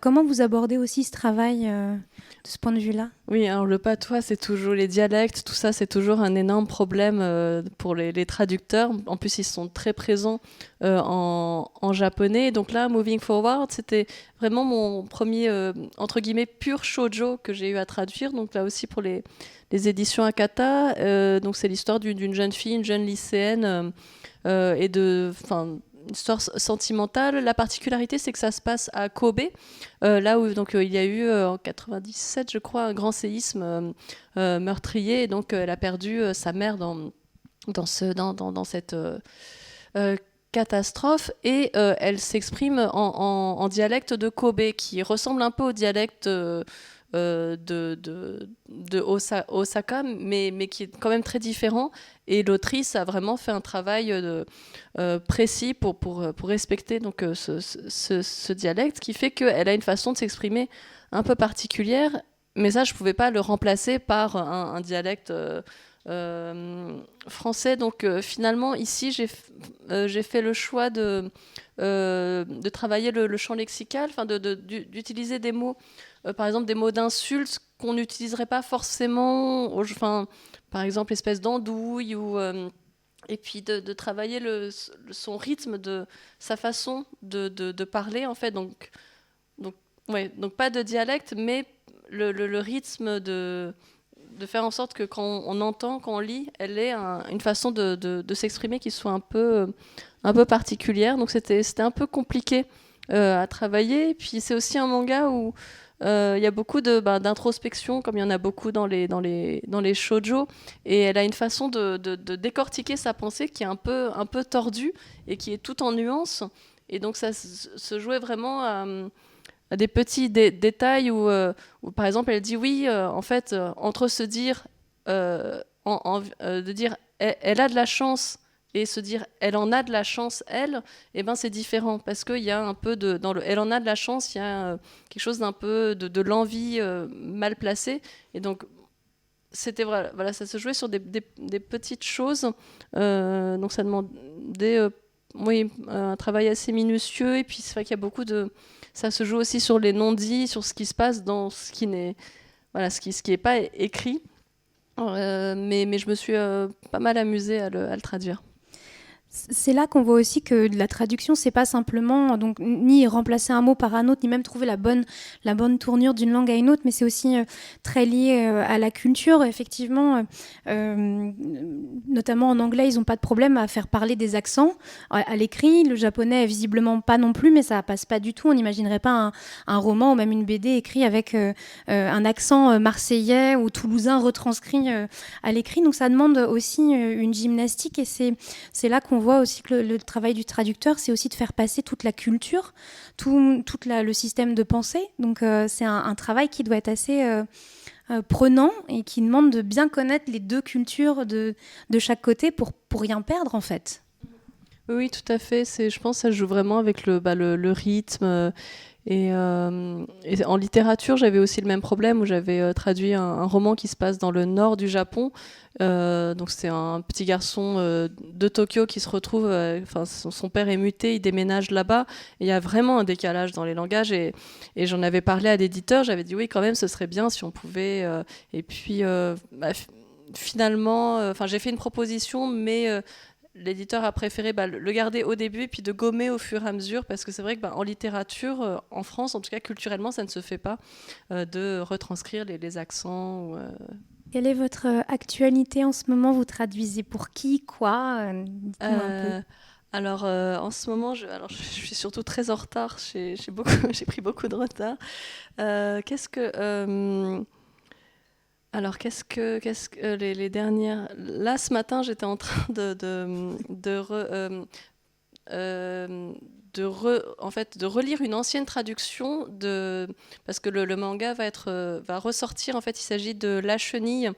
Comment vous abordez aussi ce travail de ce point de vue-là ? Oui, alors le patois, c'est toujours les dialectes, tout ça, c'est toujours un énorme problème pour les traducteurs. En plus, ils sont très présents en japonais. Donc là, Moving Forward, c'était vraiment mon premier, entre guillemets, pur shoujo que j'ai eu à traduire. Donc là aussi, pour les éditions Akata, donc c'est l'histoire d'une jeune fille, une jeune lycéenne, et une histoire sentimentale. La particularité, c'est que ça se passe à Kobe, là où donc, il y a eu en 97, je crois, un grand séisme meurtrier. Et donc, elle a perdu sa mère dans cette catastrophe. Et elle s'exprime en dialecte de Kobe, qui ressemble un peu au dialecte de Osaka, mais qui est quand même très différent. Et l'autrice a vraiment fait un travail précis pour respecter donc, ce dialecte, qui fait qu'elle a une façon de s'exprimer un peu particulière, mais ça, je ne pouvais pas le remplacer par un dialecte français. Donc finalement, ici, j'ai fait le choix de travailler le champ lexical, d'utiliser des mots, par exemple des mots d'insultes qu'on n'utiliserait pas forcément, par exemple espèce d'andouille, et puis de travailler son rythme, sa façon de parler, en fait. Donc pas de dialecte, mais le rythme de faire en sorte que quand on entend, quand on lit, elle ait une façon de s'exprimer qui soit un peu particulière. Donc c'était un peu compliqué à travailler. Et puis c'est aussi un manga où il y a beaucoup d'introspection, comme il y en a beaucoup dans les shoujo, et elle a une façon de décortiquer sa pensée qui est un peu tordue et qui est tout en nuances. Et donc ça se jouait vraiment à des petits détails où, par exemple, elle dit oui, en fait, entre se dire, de dire elle a de la chance et se dire elle en a de la chance, elle, eh ben, c'est différent, parce qu'il y a un peu dans le elle en a de la chance, il y a quelque chose d'un peu de l'envie mal placée. Et donc, c'était voilà, ça se jouait sur des petites choses. Donc, ça demandait un travail assez minutieux. Et puis, c'est vrai qu'il y a beaucoup ça se joue aussi sur les non-dits, sur ce qui se passe dans ce qui n'est ce qui est pas écrit. Mais je me suis pas mal amusée à le traduire. C'est là qu'on voit aussi que la traduction, c'est pas simplement donc ni remplacer un mot par un autre, ni même trouver la bonne tournure d'une langue à une autre, mais c'est aussi très lié à la culture. Effectivement, notamment en anglais, ils n'ont pas de problème à faire parler des accents à l'écrit. Le japonais, visiblement pas non plus, mais ça passe pas du tout. On n'imaginerait pas un roman ou même une BD écrit avec un accent marseillais ou toulousain retranscrit à l'écrit. Donc ça demande aussi une gymnastique, et c'est là qu'on voit aussi que le travail du traducteur, c'est aussi de faire passer toute la culture, tout le système de pensée. Donc c'est un travail qui doit être assez prenant et qui demande de bien connaître les deux cultures de chaque côté pour rien perdre en fait. Oui, tout à fait. Je pense que ça joue vraiment avec le rythme. Et en littérature, j'avais aussi le même problème où j'avais traduit un roman qui se passe dans le nord du Japon. Donc c'est un petit garçon de Tokyo qui se retrouve, son père est muté, il déménage là-bas. Et il y a vraiment un décalage dans les langages. Et j'en avais parlé à l'éditeur, j'avais dit oui, quand même, ce serait bien si on pouvait. Et puis finalement, j'ai fait une proposition, mais l'éditeur a préféré le garder au début et puis de gommer au fur et à mesure, parce que c'est vrai que en littérature, en France, en tout cas culturellement, ça ne se fait pas de retranscrire les accents. Quelle est votre actualité en ce moment? Vous traduisez pour qui, quoi? Dites-moi un peu. Alors, en ce moment, je suis surtout très en retard. J'ai pris beaucoup de retard. Qu'est-ce que les dernières... Là, ce matin, j'étais en train en fait, de relire une ancienne traduction parce que le manga va ressortir. En fait, il s'agit de La Chenille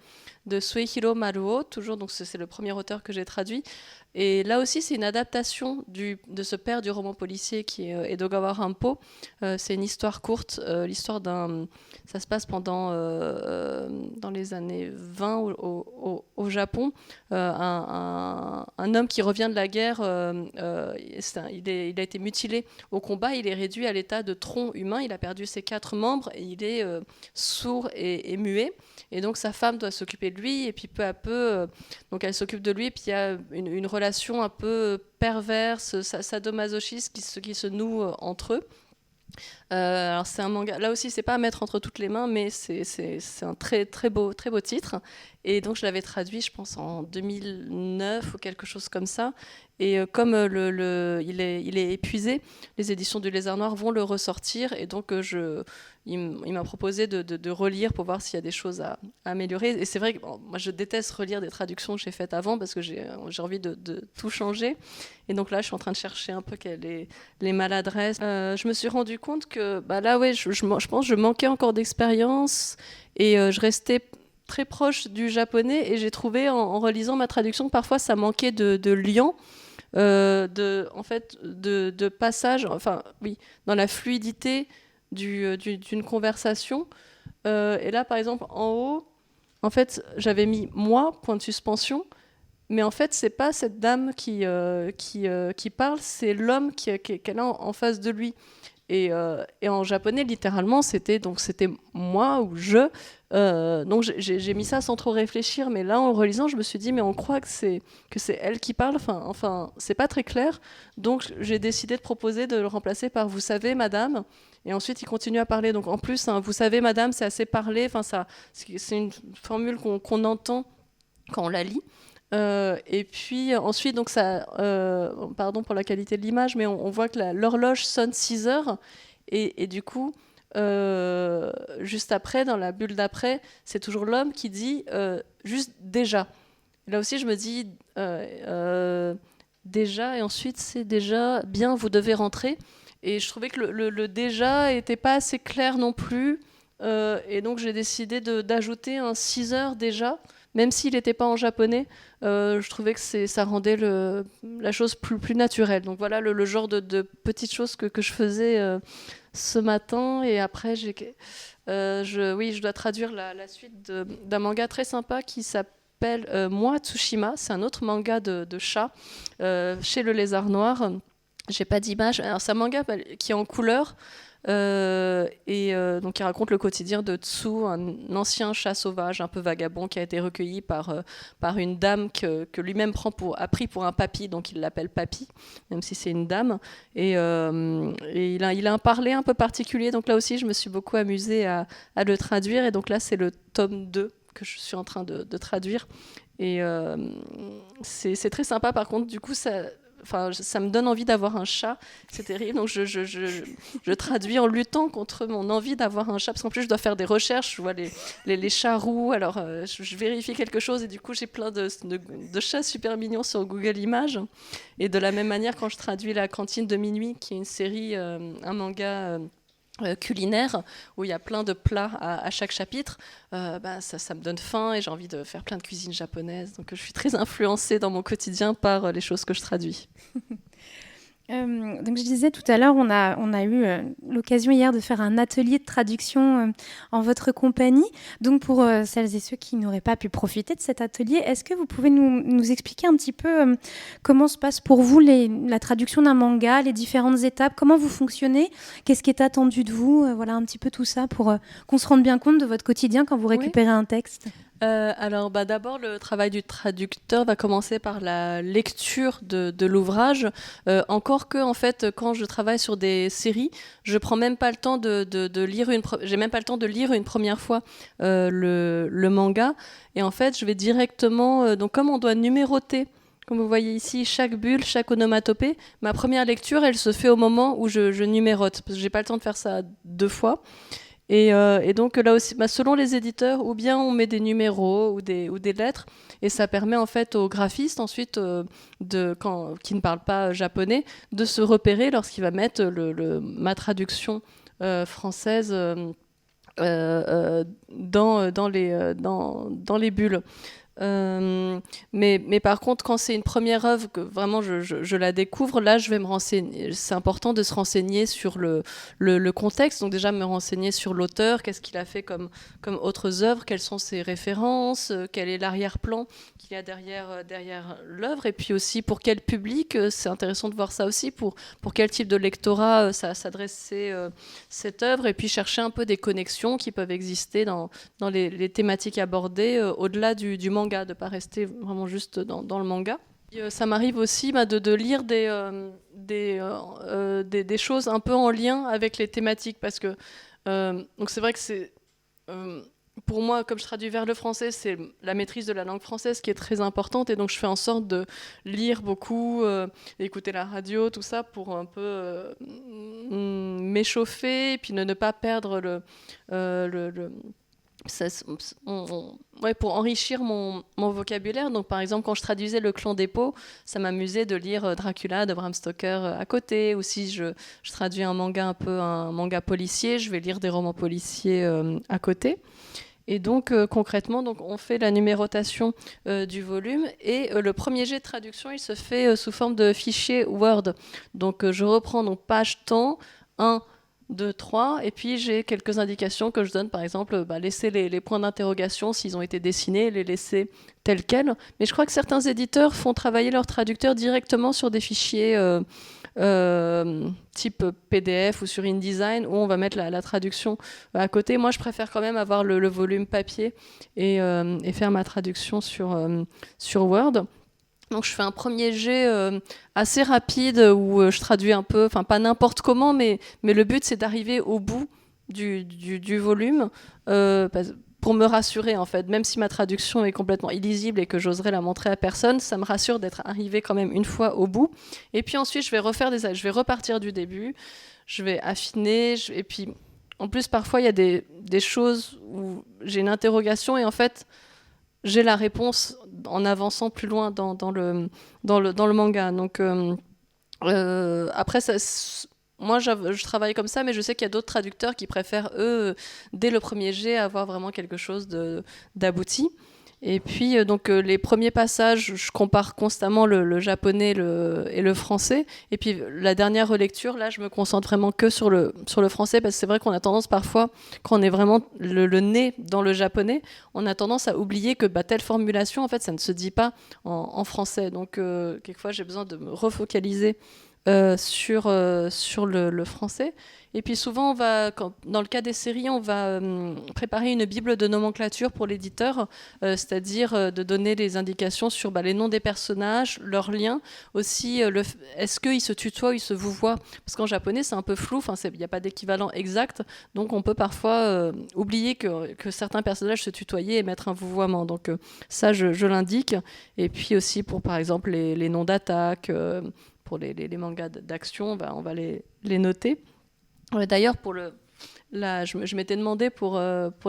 de Suehiro Maruo, toujours, donc c'est le premier auteur que j'ai traduit. Et là aussi, c'est une adaptation de ce père du roman policier qui est Edogawa Rampo. C'est une histoire courte, l'histoire ça se passe dans les années 20 au Japon. Un homme qui revient de la guerre, il a été mutilé au combat, il est réduit à l'état de tronc humain, il a perdu ses 4 membres et il est sourd et muet. Et donc sa femme doit s'occuper de lui, et puis peu à peu, donc elle s'occupe de lui, et puis il y a une relation un peu perverse, sadomasochiste qui se noue entre eux. Alors c'est un manga, là aussi c'est pas à mettre entre toutes les mains, mais c'est un très beau titre. Et donc je l'avais traduit, je pense en 2009 ou quelque chose comme ça. Et comme il est épuisé, les éditions du Lézard Noir vont le ressortir. Et donc il m'a proposé de relire pour voir s'il y a des choses à améliorer. Et c'est vrai que moi je déteste relire des traductions que j'ai faites avant parce que j'ai envie de tout changer. Et donc là je suis en train de chercher un peu les maladresses. Je me suis rendu compte que là ouais, je pense que je manquais encore d'expérience et je restais très proche du japonais, et j'ai trouvé en relisant ma traduction que parfois ça manquait de liant, de passage, dans la fluidité d'une conversation. Et là, par exemple, en haut, en fait, j'avais mis moi, point de suspension, mais en fait, c'est pas cette dame qui parle, c'est l'homme qu'elle a en face de lui. Et en japonais, littéralement, c'était moi ou je. Donc j'ai mis ça sans trop réfléchir, mais là, en relisant, je me suis dit, mais on croit que c'est elle qui parle. Enfin, c'est pas très clair. Donc j'ai décidé de proposer de le remplacer par vous savez, madame. Et ensuite, il continue à parler. Donc en plus, vous savez, madame, c'est assez parlé. Enfin, c'est une formule qu'on entend quand on la lit. Et puis ensuite, donc pardon pour la qualité de l'image, mais on voit que l'horloge sonne 6 heures, et du coup, juste après, dans la bulle d'après, c'est toujours l'homme qui dit juste déjà. Là aussi, je me dis déjà, et ensuite c'est déjà bien, vous devez rentrer. Et je trouvais que le déjà n'était pas assez clair non plus, et donc j'ai décidé d'ajouter un 6 heures déjà. Même s'il n'était pas en japonais, je trouvais que ça rendait la chose plus naturelle. Donc voilà le genre de petites choses que je faisais ce matin. Et après, je dois traduire la suite d'un manga très sympa qui s'appelle Moi Tsushima. C'est un autre manga de chat chez le Lézard Noir. J'ai pas d'image. Alors c'est un manga qui est en couleur. Donc il raconte le quotidien de Tsu, un ancien chat sauvage un peu vagabond qui a été recueilli par une dame que lui-même a pris pour un papy, donc il l'appelle papy, même si c'est une dame. Et il a un parler un peu particulier, donc là aussi je me suis beaucoup amusée à le traduire. Et donc là c'est le tome 2 que je suis en train de traduire. Et c'est très sympa, par contre, du coup ça me donne envie d'avoir un chat, c'est terrible. Donc je traduis en luttant contre mon envie d'avoir un chat, parce qu'en plus je dois faire des recherches, je vois les chats roux, alors je vérifie quelque chose et du coup j'ai plein de chats super mignons sur Google Images. Et de la même manière, quand je traduis La Cantine de minuit, qui est une série, un manga culinaire, où il y a plein de plats à chaque chapitre, ça me donne faim et j'ai envie de faire plein de cuisine japonaise. Donc je suis très influencée dans mon quotidien par les choses que je traduis. Donc je disais tout à l'heure, on a eu l'occasion hier de faire un atelier de traduction en votre compagnie. Donc pour celles et ceux qui n'auraient pas pu profiter de cet atelier, est-ce que vous pouvez nous expliquer un petit peu comment se passe pour vous la traduction d'un manga, les différentes étapes, comment vous fonctionnez, qu'est-ce qui est attendu de vous, voilà un petit peu tout ça pour qu'on se rende bien compte de votre quotidien quand vous récupérez un texte. Alors d'abord, le travail du traducteur va commencer par la lecture de l'ouvrage. Encore que, en fait, quand je travaille sur des séries, je prends même pas le temps de lire j'ai même pas le temps de lire une première fois le manga. Et en fait, je vais directement, donc comme on doit numéroter, comme vous voyez ici, chaque bulle, chaque onomatopée, ma première lecture, elle se fait au moment où je numérote, parce que j'ai pas le temps de faire ça 2 fois. Et donc là aussi, selon les éditeurs, ou bien on met des numéros ou des lettres, et ça permet en fait aux graphistes ensuite, qui ne parlent pas japonais, de se repérer lorsqu'il va mettre ma traduction française dans les bulles. Mais par contre, quand c'est une première œuvre que vraiment je la découvre, là je vais me renseigner. C'est important de se renseigner sur le contexte, donc déjà me renseigner sur l'auteur, qu'est-ce qu'il a fait comme autres œuvres, quelles sont ses références, quel est l'arrière-plan qu'il y a derrière l'œuvre, et puis aussi pour quel public, c'est intéressant de voir ça aussi, pour quel type de lectorat ça s'adressait cette œuvre, et puis chercher un peu des connexions qui peuvent exister dans les thématiques abordées au-delà du manga, de ne pas rester vraiment juste dans le manga. Et, ça m'arrive aussi de lire des choses un peu en lien avec les thématiques, parce que donc c'est vrai que c'est pour moi, comme je traduis vers le français, c'est la maîtrise de la langue française qui est très importante, et donc je fais en sorte de lire beaucoup, écouter la radio, tout ça, pour un peu m'échauffer, et puis ne pas perdre pour enrichir mon vocabulaire. Donc par exemple, quand je traduisais Le Clan des Pots, ça m'amusait de lire Dracula de Bram Stoker à côté, ou si je traduis un manga policier, je vais lire des romans policiers à côté. Et donc concrètement, on fait la numérotation du volume, et le premier jet de traduction, il se fait sous forme de fichier Word. Donc je reprends page temps 1, 2, 3, et puis j'ai quelques indications que je donne, par exemple, laisser les points d'interrogation s'ils ont été dessinés, les laisser tels quels. Mais je crois que certains éditeurs font travailler leurs traducteurs directement sur des fichiers type PDF ou sur InDesign, où on va mettre la traduction à côté. Moi, je préfère quand même avoir le volume papier et faire ma traduction sur Word. Donc je fais un premier jet assez rapide où je traduis un peu, enfin pas n'importe comment, mais le but c'est d'arriver au bout du volume pour me rassurer en fait. Même si ma traduction est complètement illisible et que j'oserais la montrer à personne, ça me rassure d'être arrivé quand même une fois au bout. Et puis ensuite je vais repartir du début, je vais affiner, et puis en plus parfois il y a des choses où j'ai une interrogation et en fait j'ai la réponse en avançant plus loin dans le manga. Donc après, moi je travaille comme ça, mais je sais qu'il y a d'autres traducteurs qui préfèrent, eux, dès le premier jet, avoir vraiment quelque chose d'abouti. Et puis les premiers passages, je compare constamment le japonais et le français. Et puis la dernière relecture, là, je me concentre vraiment que sur le français, parce que c'est vrai qu'on a tendance parfois, quand on est vraiment le nez dans le japonais, on a tendance à oublier que telle formulation, en fait, ça ne se dit pas en français. Donc quelquefois, j'ai besoin de me refocaliser sur le français. Et puis souvent, dans le cas des séries, on va préparer une bible de nomenclature pour l'éditeur, c'est-à-dire de donner les indications sur les noms des personnages, leurs liens, aussi est-ce qu'ils se tutoient ou ils se vouvoient. Parce qu'en japonais, c'est un peu flou, il n'y a pas d'équivalent exact, donc on peut parfois oublier que certains personnages se tutoyaient et mettre un vouvoiement. Donc ça, je l'indique. Et puis aussi pour, par exemple, les noms d'attaque, pour les mangas d'action, on va les noter. D'ailleurs, je m'étais demandé pour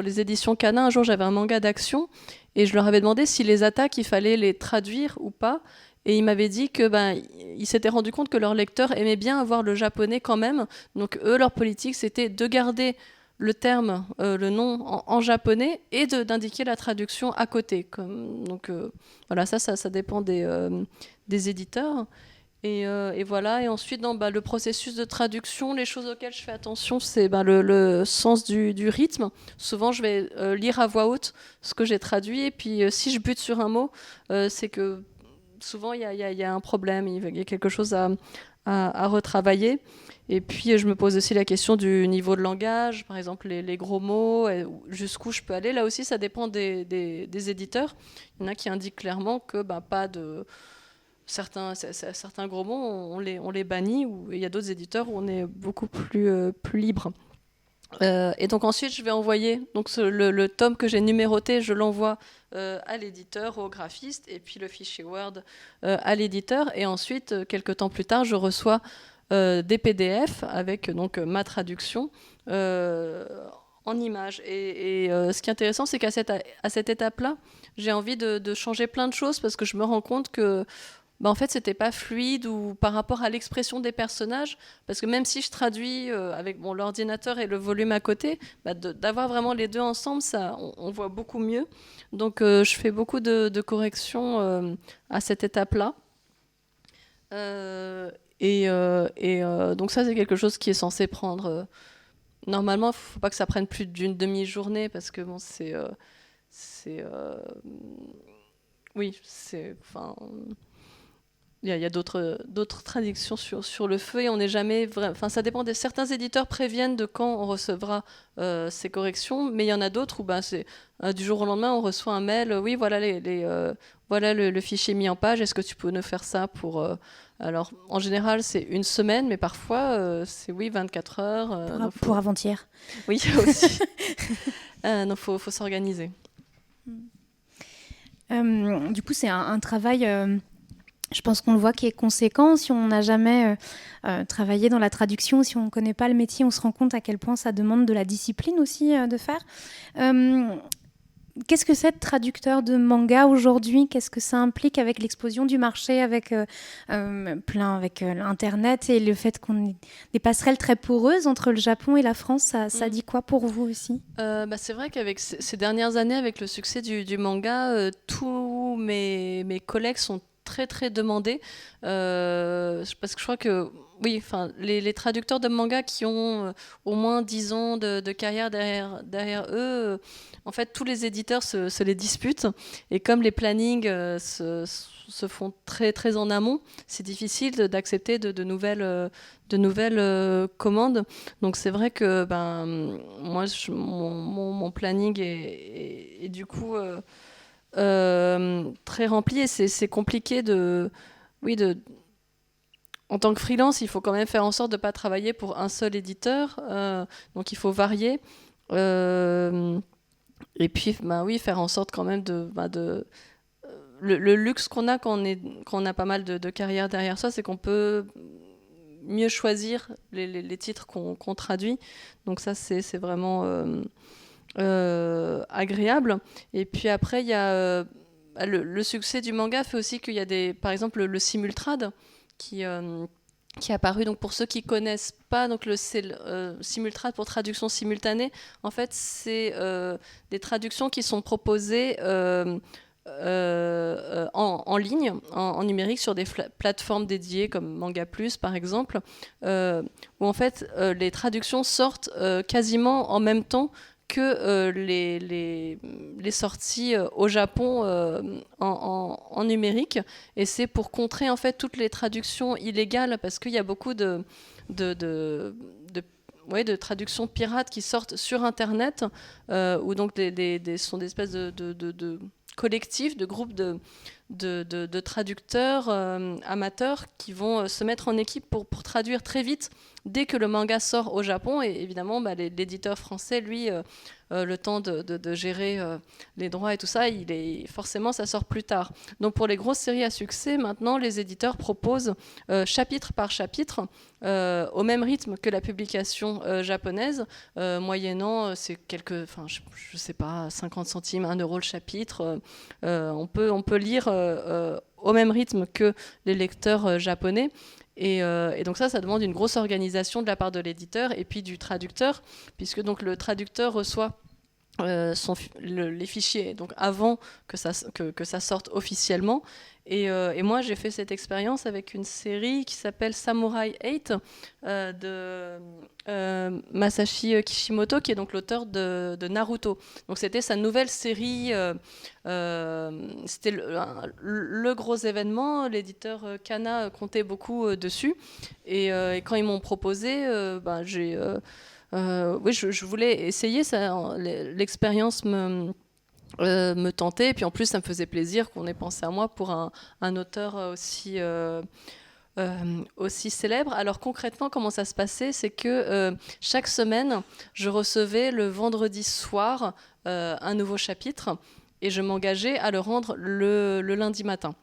les éditions Canin, un jour j'avais un manga d'action et je leur avais demandé si les attaques, il fallait les traduire ou pas. Et ils m'avaient dit que ils s'étaient rendus compte que leurs lecteurs aimaient bien avoir le japonais quand même. Donc eux, leur politique, c'était de garder le terme, le nom en japonais et d'indiquer la traduction à côté. Donc voilà, ça dépend des éditeurs. Et voilà, et ensuite dans le processus de traduction, les choses auxquelles je fais attention, c'est le sens du rythme. Souvent je vais lire à voix haute ce que j'ai traduit, et puis si je bute sur un mot, c'est que souvent il y a un problème, il y a quelque chose à retravailler. Et puis je me pose aussi la question du niveau de langage, par exemple les gros mots, jusqu'où je peux aller. Là aussi ça dépend des éditeurs. Il y en a qui indiquent clairement que pas de... Certains gros mots, on les bannit, ou il y a d'autres éditeurs où on est beaucoup plus libre. Et donc ensuite, je vais envoyer le tome que j'ai numéroté, je l'envoie à l'éditeur, au graphiste, et puis le fichier Word à l'éditeur. Et ensuite, quelques temps plus tard, je reçois des PDF avec ma traduction en images. Et ce qui est intéressant, c'est qu'à cette étape-là, j'ai envie de changer plein de choses, parce que je me rends compte que en fait, c'était pas fluide, ou par rapport à l'expression des personnages, parce que même si je traduis avec l'ordinateur et le volume à côté, d'avoir vraiment les deux ensemble, on voit beaucoup mieux. Donc, je fais beaucoup de corrections à cette étape-là. Donc ça, c'est quelque chose qui est censé prendre... normalement, il ne faut pas que ça prenne plus d'une demi-journée, parce que oui, c'est... Il y a d'autres traductions sur le feu, et on n'est jamais vraiment... ça dépend certains éditeurs préviennent de quand on recevra ces corrections, mais il y en a d'autres où c'est du jour au lendemain, on reçoit un mail, oui, voilà voilà le fichier mis en page, est-ce que tu peux nous faire ça pour... Alors, en général, c'est une semaine, mais parfois, c'est 24 heures. Pour avant-hier. Oui, aussi. Donc, faut s'organiser. Du coup, c'est un travail... Je pense qu'on le voit qui est conséquent. Si on n'a jamais travaillé dans la traduction, si on ne connaît pas le métier, on se rend compte à quel point ça demande de la discipline aussi de faire. Qu'est-ce que c'est de traducteur de manga aujourd'hui ? Qu'est-ce que ça implique avec l'explosion du marché, avec Internet, et le fait qu'on ait des passerelles très poreuses entre le Japon et la France, ça dit quoi pour vous aussi ? C'est vrai qu'avec ces dernières années, avec le succès du manga, tous mes collègues sont très très demandés, parce que je crois que oui, les traducteurs de manga qui ont au moins 10 ans de carrière derrière eux, en fait tous les éditeurs se les disputent, et comme les plannings se font très très en amont, c'est difficile d'accepter de nouvelles commandes. Donc c'est vrai que moi mon planning est du coup très rempli, et c'est compliqué en tant que freelance, il faut quand même faire en sorte de ne pas travailler pour un seul éditeur, donc il faut varier, et puis oui, faire en sorte quand même le luxe qu'on a quand on a pas mal de carrières derrière soi, c'est qu'on peut mieux choisir les titres qu'on traduit, donc ça c'est vraiment agréable. Et puis après, il y a le succès du manga fait aussi qu'il y a par exemple le simultrad qui est apparu. Donc pour ceux qui connaissent pas, donc c'est simultrad pour traduction simultanée. En fait, c'est des traductions qui sont proposées en ligne, en numérique, sur des plateformes dédiées comme Manga Plus par exemple, où en fait les traductions sortent quasiment en même temps que les sorties au Japon en numérique, et c'est pour contrer en fait toutes les traductions illégales, parce qu'il y a beaucoup de traductions pirates qui sortent sur Internet, où donc sont des espèces de collectifs, de groupes de traducteurs amateurs qui vont se mettre en équipe pour traduire très vite dès que le manga sort au Japon. Et évidemment, l'éditeur français, lui, le temps de gérer les droits et tout ça, forcément, ça sort plus tard. Donc pour les grosses séries à succès, maintenant, les éditeurs proposent chapitre par chapitre, au même rythme que la publication japonaise, moyennant je sais pas, 50 centimes, 1 euro le chapitre. On peut lire au même rythme que les lecteurs japonais. Et donc ça demande une grosse organisation de la part de l'éditeur et puis du traducteur, puisque donc le traducteur reçoit les fichiers donc avant que ça sorte officiellement. Et moi, j'ai fait cette expérience avec une série qui s'appelle Samurai 8 de Masashi Kishimoto, qui est donc l'auteur de Naruto. Donc c'était sa nouvelle série. C'était le gros événement. L'éditeur Kana comptait beaucoup dessus. Et quand ils m'ont proposé, je voulais essayer ça. L'expérience me tentait, et puis en plus ça me faisait plaisir qu'on ait pensé à moi pour un auteur aussi célèbre. Alors concrètement, comment ça se passait, c'est que chaque semaine je recevais le vendredi soir un nouveau chapitre, et je m'engageais à le rendre le lundi matin.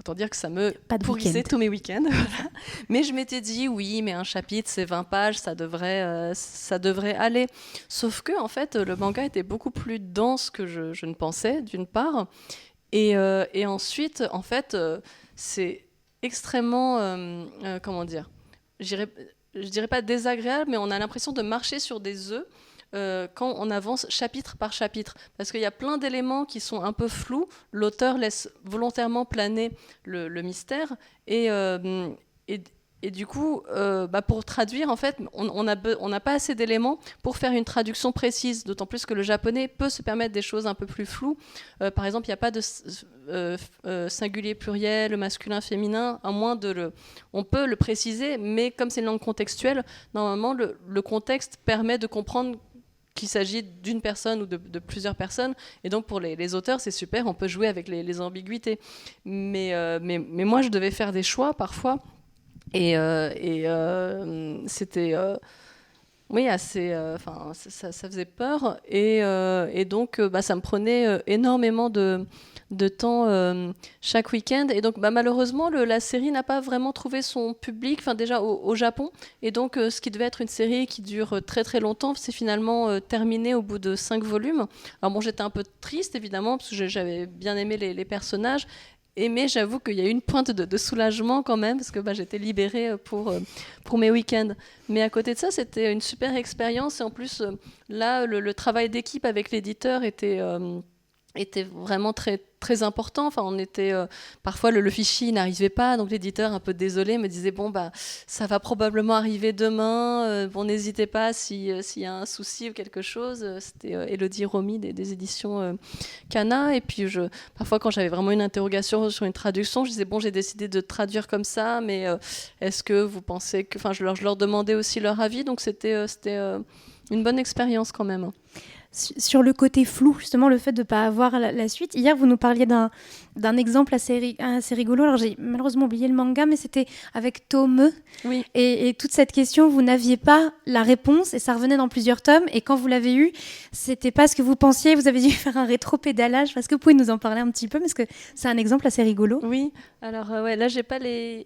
Autant dire que ça me pourrissait tous mes week-ends. Voilà. Mais je m'étais dit, oui, mais un chapitre, c'est 20 pages, ça devrait aller. Sauf que, en fait, le manga était beaucoup plus dense que je ne pensais, d'une part. Et ensuite, en fait, c'est extrêmement, comment dire, je dirais pas désagréable, mais on a l'impression de marcher sur des œufs quand on avance chapitre par chapitre, parce qu'il y a plein d'éléments qui sont un peu flous. L'auteur laisse volontairement planer le mystère, et du coup, pour traduire, en fait, on n'a pas assez d'éléments pour faire une traduction précise, d'autant plus que le japonais peut se permettre des choses un peu plus floues. Par exemple, il n'y a pas de singulier pluriel, masculin, féminin, à moins on peut le préciser, mais comme c'est une langue contextuelle, normalement, le contexte permet de comprendre qu'il s'agit d'une personne ou de plusieurs personnes, et donc pour les auteurs c'est super, on peut jouer avec les ambiguïtés, mais moi je devais faire des choix parfois, et c'était assez, ça faisait peur, et donc ça me prenait énormément de temps chaque week-end, et donc malheureusement la série n'a pas vraiment trouvé son public, déjà au Japon, et donc ce qui devait être une série qui dure très très longtemps, c'est finalement terminé au bout de 5 volumes. Alors bon, j'étais un peu triste évidemment, parce que j'avais bien aimé les personnages, mais j'avoue qu'il y a eu une pointe de soulagement quand même, parce que j'étais libérée pour mes week-ends. Mais à côté de ça, c'était une super expérience, et en plus là le travail d'équipe avec l'éditeur était vraiment très, très important. On était, parfois le fichier n'arrivait pas, donc l'éditeur, un peu désolé, me disait ça va probablement arriver demain, n'hésitez pas s'il y a un souci ou quelque chose. C'était Elodie Romy des éditions Kana, et puis parfois quand j'avais vraiment une interrogation sur une traduction, je disais j'ai décidé de traduire comme ça, mais est-ce que vous pensez que... je leur demandais aussi leur avis, donc c'était une bonne expérience quand même. Sur le côté flou, justement, le fait de ne pas avoir la suite. Hier, vous nous parliez d'un exemple assez rigolo. Alors, j'ai malheureusement oublié le manga, mais c'était avec Tome. Oui. Et toute cette question, vous n'aviez pas la réponse, et ça revenait dans plusieurs tomes. Et quand vous l'avez eu, c'était pas ce que vous pensiez. Vous avez dû faire un rétro-pédalage. Est-ce que vous pouvez nous en parler un petit peu, parce que c'est un exemple assez rigolo. Oui. Alors, là, j'ai pas les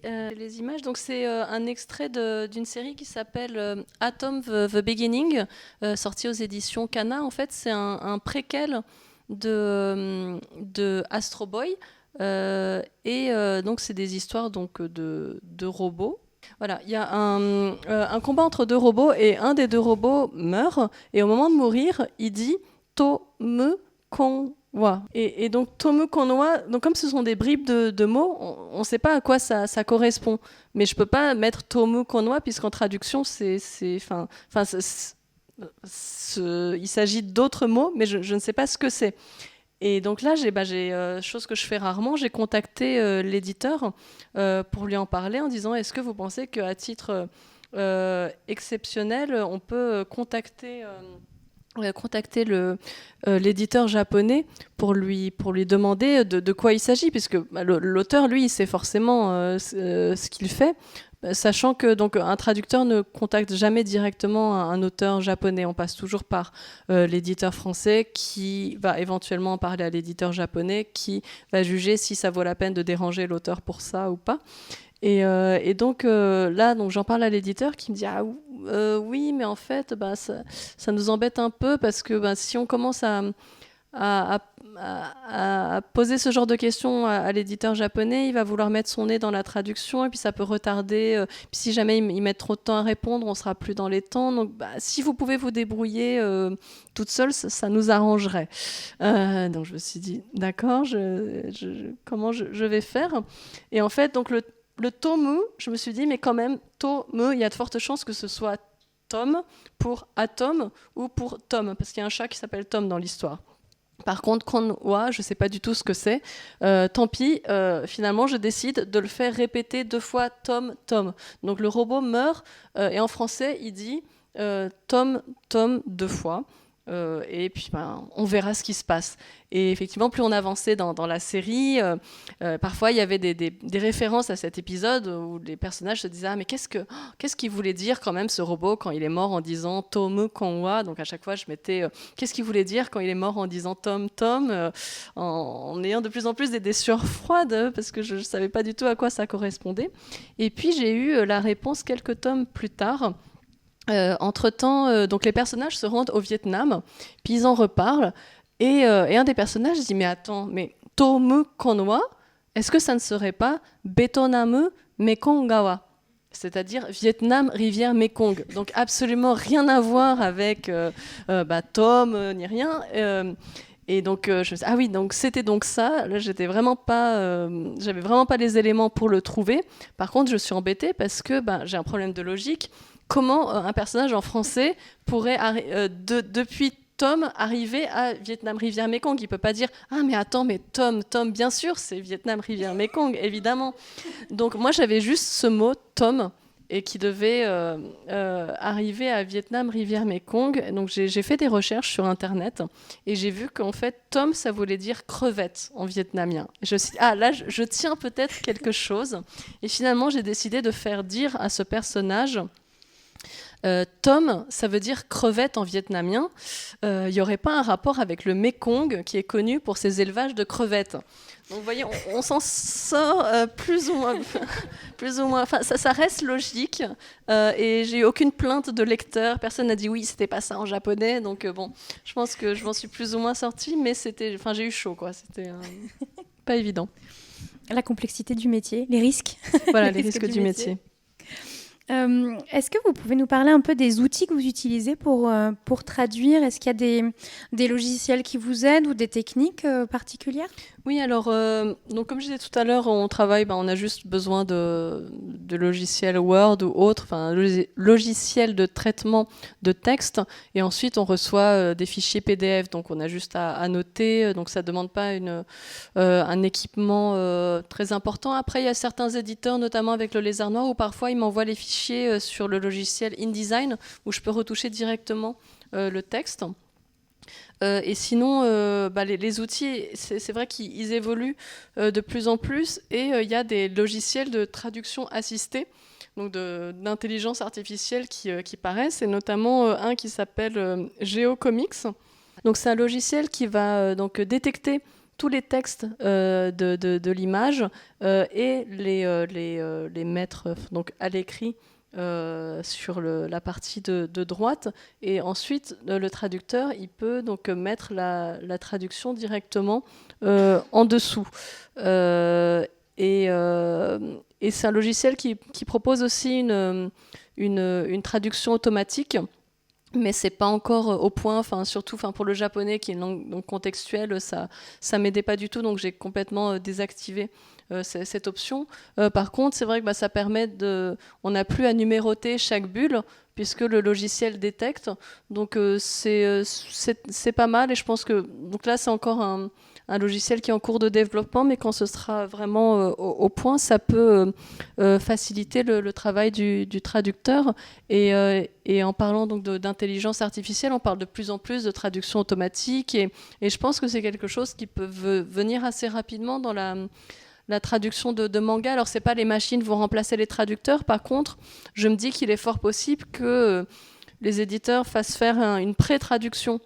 images. Donc, c'est un extrait d'une série qui s'appelle Atom the Beginning, sortie aux éditions Kana. En fait, c'est un préquel de Astro Boy, donc c'est des histoires de robots. Voilà, il y a un combat entre 2 robots, et un des 2 robots meurt, et au moment de mourir, il dit Tome Konwa. Et donc Tome Konwa, donc comme ce sont des bribes de mots, on ne sait pas à quoi ça correspond. Mais je peux pas mettre Tome Konwa, puisqu'en traduction il s'agit d'autres mots, mais je ne sais pas ce que c'est. Et donc là, chose que je fais rarement, j'ai contacté l'éditeur pour lui en parler en disant est-ce que vous pensez qu'à titre exceptionnel, on peut contacter l'éditeur japonais pour lui demander de quoi il s'agit, puisque l'auteur, lui, il sait forcément ce qu'il fait, sachant que donc, un traducteur ne contacte jamais directement un auteur japonais. On passe toujours par l'éditeur français qui va éventuellement en parler à l'éditeur japonais qui va juger si ça vaut la peine de déranger l'auteur pour ça ou pas. Et donc là, j'en parle à l'éditeur qui me dit oui, mais en fait, ça nous embête un peu parce que si on commence à poser ce genre de questions à l'éditeur japonais, il va vouloir mettre son nez dans la traduction et puis ça peut retarder. Puis si jamais ils mettent trop de temps à répondre, on sera plus dans les temps. Donc si vous pouvez vous débrouiller toute seule, ça nous arrangerait. Donc je me suis dit d'accord, comment je vais faire? Et en fait, donc le tomu, je me suis dit, mais quand même, tomu, il y a de fortes chances que ce soit Tom pour atome ou pour Tom, parce qu'il y a un chat qui s'appelle Tom dans l'histoire. Par contre, konwa, je ne sais pas du tout ce que c'est. Tant pis, finalement, je décide de le faire répéter 2 fois Tom, Tom. Donc le robot meurt, et en français, il dit Tom, Tom 2 fois. Et puis on verra ce qui se passe. Et effectivement, plus on avançait dans la série, parfois il y avait des références à cet épisode où les personnages se disaient mais qu'est-ce qu'il voulait dire quand même ce robot quand il est mort en disant Tomu Konwa. Donc à chaque fois je mettais qu'est-ce qu'il voulait dire quand il est mort en disant Tom Tom, en ayant de plus en plus des sueurs froides parce que je ne savais pas du tout à quoi ça correspondait. Et puis j'ai eu la réponse quelques tomes plus tard. Entre-temps, donc les personnages se rendent au Vietnam, puis ils en reparlent, et un des personnages dit mais attends, mais Tomu Konwa, est-ce que ça ne serait pas Betonam Mekonggawa, c'est-à-dire Vietnam rivière Mekong, donc absolument rien à voir avec Tom ni rien. Et donc je me suis dit, ah oui, donc c'était donc ça. Là, j'avais vraiment pas les éléments pour le trouver. Par contre, je suis embêtée parce que j'ai un problème de logique. Comment un personnage en français pourrait, depuis Tom, arriver à Vietnam rivière Mekong? Il ne peut pas dire « Ah, mais attends, mais Tom, bien sûr, c'est Vietnam rivière Mekong, évidemment. » Donc moi, j'avais juste ce mot « Tom » et qui devait arriver à Vietnam rivière Mekong. Donc j'ai fait des recherches sur Internet et j'ai vu qu'en fait, Tom, ça voulait dire crevette en vietnamien. Je me suis dit, là, je tiens peut-être quelque chose. Et finalement, j'ai décidé de faire dire à ce personnage... Tom, ça veut dire crevette en vietnamien. Il n'y aurait pas un rapport avec le Mekong qui est connu pour ses élevages de crevettes. Donc vous voyez, on s'en sort plus ou moins. Enfin, ça reste logique. Et j'ai eu aucune plainte de lecteur. Personne n'a dit oui, c'était pas ça en japonais. Donc je pense que je m'en suis plus ou moins sortie, mais j'ai eu chaud, quoi. C'était pas évident. La complexité du métier, les risques. Voilà, les risques du métier. Est-ce que vous pouvez nous parler un peu des outils que vous utilisez pour traduire? Est-ce qu'il y a des logiciels qui vous aident ou des techniques particulières? Oui, alors, donc comme je disais tout à l'heure, on travaille, on a juste besoin de logiciels Word ou autre, enfin, logiciel de traitement de texte, et ensuite on reçoit des fichiers PDF, donc on a juste à noter, donc ça ne demande pas un équipement très important. Après, il y a certains éditeurs, notamment avec le Lézard Noir, où parfois ils m'envoient les fichiers sur le logiciel InDesign, où je peux retoucher directement le texte. Et sinon, les outils, c'est vrai qu'ils évoluent de plus en plus, et il y a des logiciels de traduction assistée, donc d'intelligence artificielle qui paraissent, et notamment un qui s'appelle GeoComics. Donc c'est un logiciel qui va donc détecter tous les textes de l'image et les mettre donc à l'écrit sur la partie de droite, et ensuite le traducteur il peut donc mettre la traduction directement en dessous, et c'est un logiciel qui propose aussi une traduction automatique. mais c'est pas encore au point, surtout pour le japonais qui est une langue donc contextuelle, ça m'aidait pas du tout, donc j'ai complètement désactivé cette option. Par contre, c'est vrai que ça permet on n'a plus à numéroter chaque bulle puisque le logiciel détecte, donc c'est pas mal, et je pense que donc là c'est encore un logiciel qui est en cours de développement, mais quand ce sera vraiment au point, ça peut faciliter le travail du traducteur. Et en parlant donc d'intelligence artificielle, on parle de plus en plus de traduction automatique, et je pense que c'est quelque chose qui peut venir assez rapidement dans la traduction de manga. Alors, c'est pas les machines vont remplacer les traducteurs. Par contre, je me dis qu'il est fort possible que les éditeurs fassent faire une pré-traduction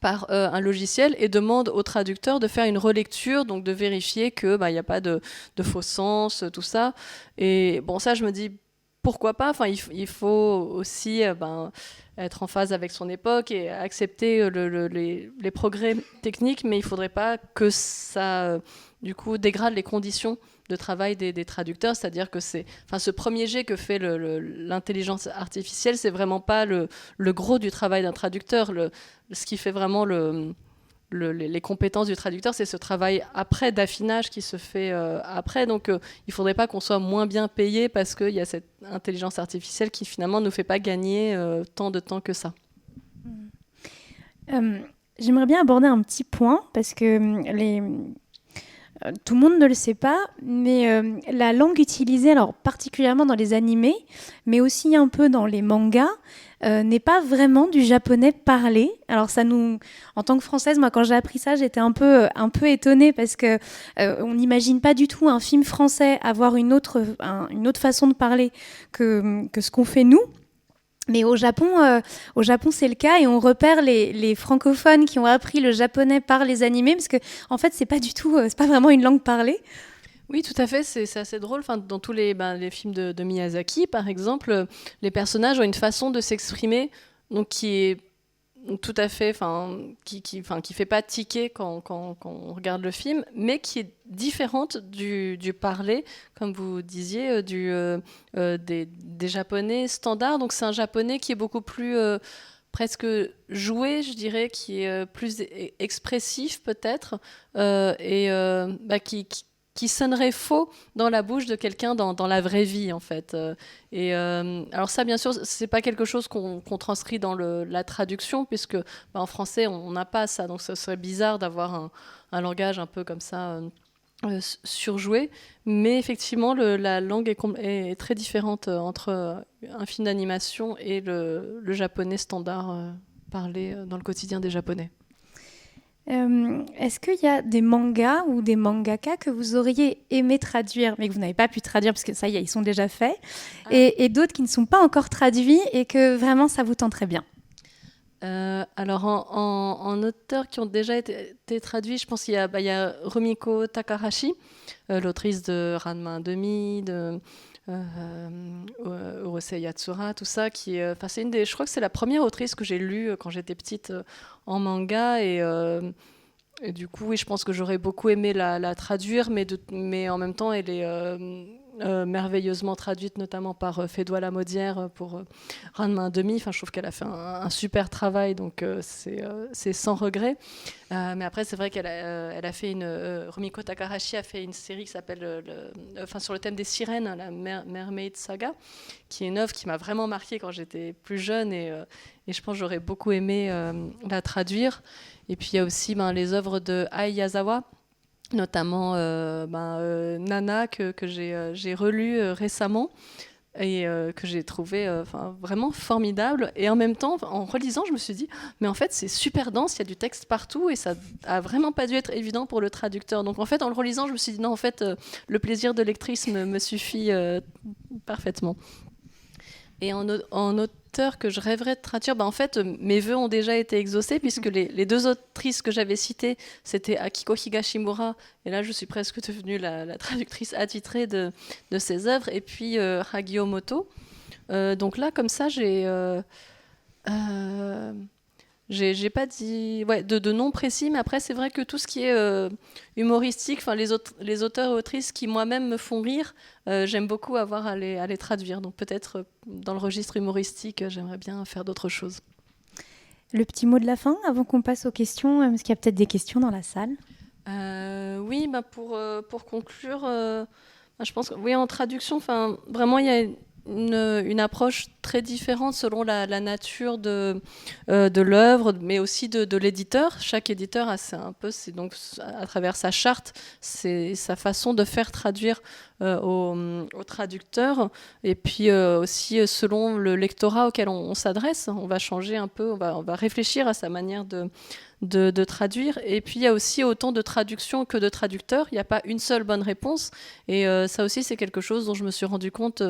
par un logiciel et demandent au traducteur de faire une relecture, donc de vérifier qu'il n'y a pas de faux sens, tout ça. Et bon, ça, je me dis, pourquoi pas ? Il faut aussi être en phase avec son époque et accepter les progrès techniques, mais il ne faudrait pas que ça du coup dégrade les conditions de travail des traducteurs, c'est-à-dire que ce premier jet que fait l'intelligence artificielle, c'est vraiment pas le gros du travail d'un traducteur. Ce qui fait vraiment les compétences du traducteur, c'est ce travail après d'affinage qui se fait après. Donc il faudrait pas qu'on soit moins bien payé parce qu'il y a cette intelligence artificielle qui finalement ne fait pas gagner tant de temps que ça. J'aimerais bien aborder un petit point parce que tout le monde ne le sait pas, mais la langue utilisée, alors particulièrement dans les animés, mais aussi un peu dans les mangas, n'est pas vraiment du japonais parlé. Alors en tant que Française, moi quand j'ai appris ça, j'étais un peu étonnée parce que on n'imagine pas du tout un film français avoir une autre façon de parler que ce qu'on fait nous. Mais au Japon, c'est le cas, et on repère les francophones qui ont appris le japonais par les animés, parce que en fait, c'est pas vraiment une langue parlée. Oui, tout à fait, c'est assez drôle. Dans tous les films de Miyazaki, par exemple, les personnages ont une façon de s'exprimer, donc qui est tout à fait, qui fait pas tiquer quand on regarde le film, mais qui est différente du parler, comme vous disiez, des japonais standards. Donc c'est un japonais qui est beaucoup plus presque joué, je dirais, qui est plus expressif peut-être, qui sonnerait faux dans la bouche de quelqu'un dans la vraie vie, en fait. Alors ça, bien sûr, c'est pas quelque chose qu'on transcrit dans la traduction, puisque en français, on n'a pas ça. Donc, ce serait bizarre d'avoir un langage un peu comme ça surjoué. Mais effectivement, la langue est très différente entre un film d'animation et le japonais standard parlé dans le quotidien des Japonais. Est-ce qu'il y a des mangas ou des mangaka que vous auriez aimé traduire, mais que vous n'avez pas pu traduire parce que ça y est, ils sont déjà faits, et d'autres qui ne sont pas encore traduits et que vraiment ça vous tenterait bien? Alors en auteurs qui ont déjà été traduits, je pense qu'il y a Rumiko Takahashi, l'autrice de Ranma 1/2, de Urusei Yatsura, tout ça, c'est je crois que c'est la première autrice que j'ai lue quand j'étais petite en manga, et du coup, oui, je pense que j'aurais beaucoup aimé la traduire, mais en même temps, elle est merveilleusement traduite, notamment par Fédois Lamodière pour Ranma 1/2. Je trouve qu'elle a fait un super travail, donc c'est sans regret. Mais après, c'est vrai qu'elle a fait Rumiko Takahashi a fait une série qui s'appelle sur le thème des sirènes, la Mermaid Saga, qui est une œuvre qui m'a vraiment marquée quand j'étais plus jeune, et je pense que j'aurais beaucoup aimé la traduire. Et puis il y a aussi les œuvres de Ai Yazawa, notamment Nana, que j'ai relu récemment, et que j'ai trouvé vraiment formidable. Et en même temps, en relisant, je me suis dit, mais en fait, c'est super dense, il y a du texte partout, et ça a vraiment pas dû être évident pour le traducteur. Donc en fait, en le relisant, je me suis dit, non, en fait, le plaisir de lectrice me suffit parfaitement. Et en auteur que je rêverais de traduire, en fait, mes vœux ont déjà été exaucés, puisque les deux autrices que j'avais citées, c'était Akiko Higashimura, et là je suis presque devenue la traductrice attitrée de ses œuvres, et puis Hagio Moto. Donc là, comme ça, j'ai pas dit de nom précis, mais après c'est vrai que tout ce qui est humoristique, les auteurs et autrices qui moi-même me font rire, j'aime beaucoup avoir à les traduire. Donc peut-être dans le registre humoristique, j'aimerais bien faire d'autres choses. Le petit mot de la fin avant qu'on passe aux questions, parce qu'il y a peut-être des questions dans la salle. Oui, pour conclure, je pense que oui, en traduction, vraiment, il y a une approche très différente selon la nature de l'œuvre, mais aussi de l'éditeur. Chaque éditeur a c'est donc à travers sa charte, c'est sa façon de faire traduire au traducteur, et puis aussi selon le lectorat auquel on s'adresse. On va changer un peu, on va réfléchir à sa manière de traduire. Et puis il y a aussi autant de traductions que de traducteurs. Il n'y a pas une seule bonne réponse. Et ça aussi, c'est quelque chose dont je me suis rendu compte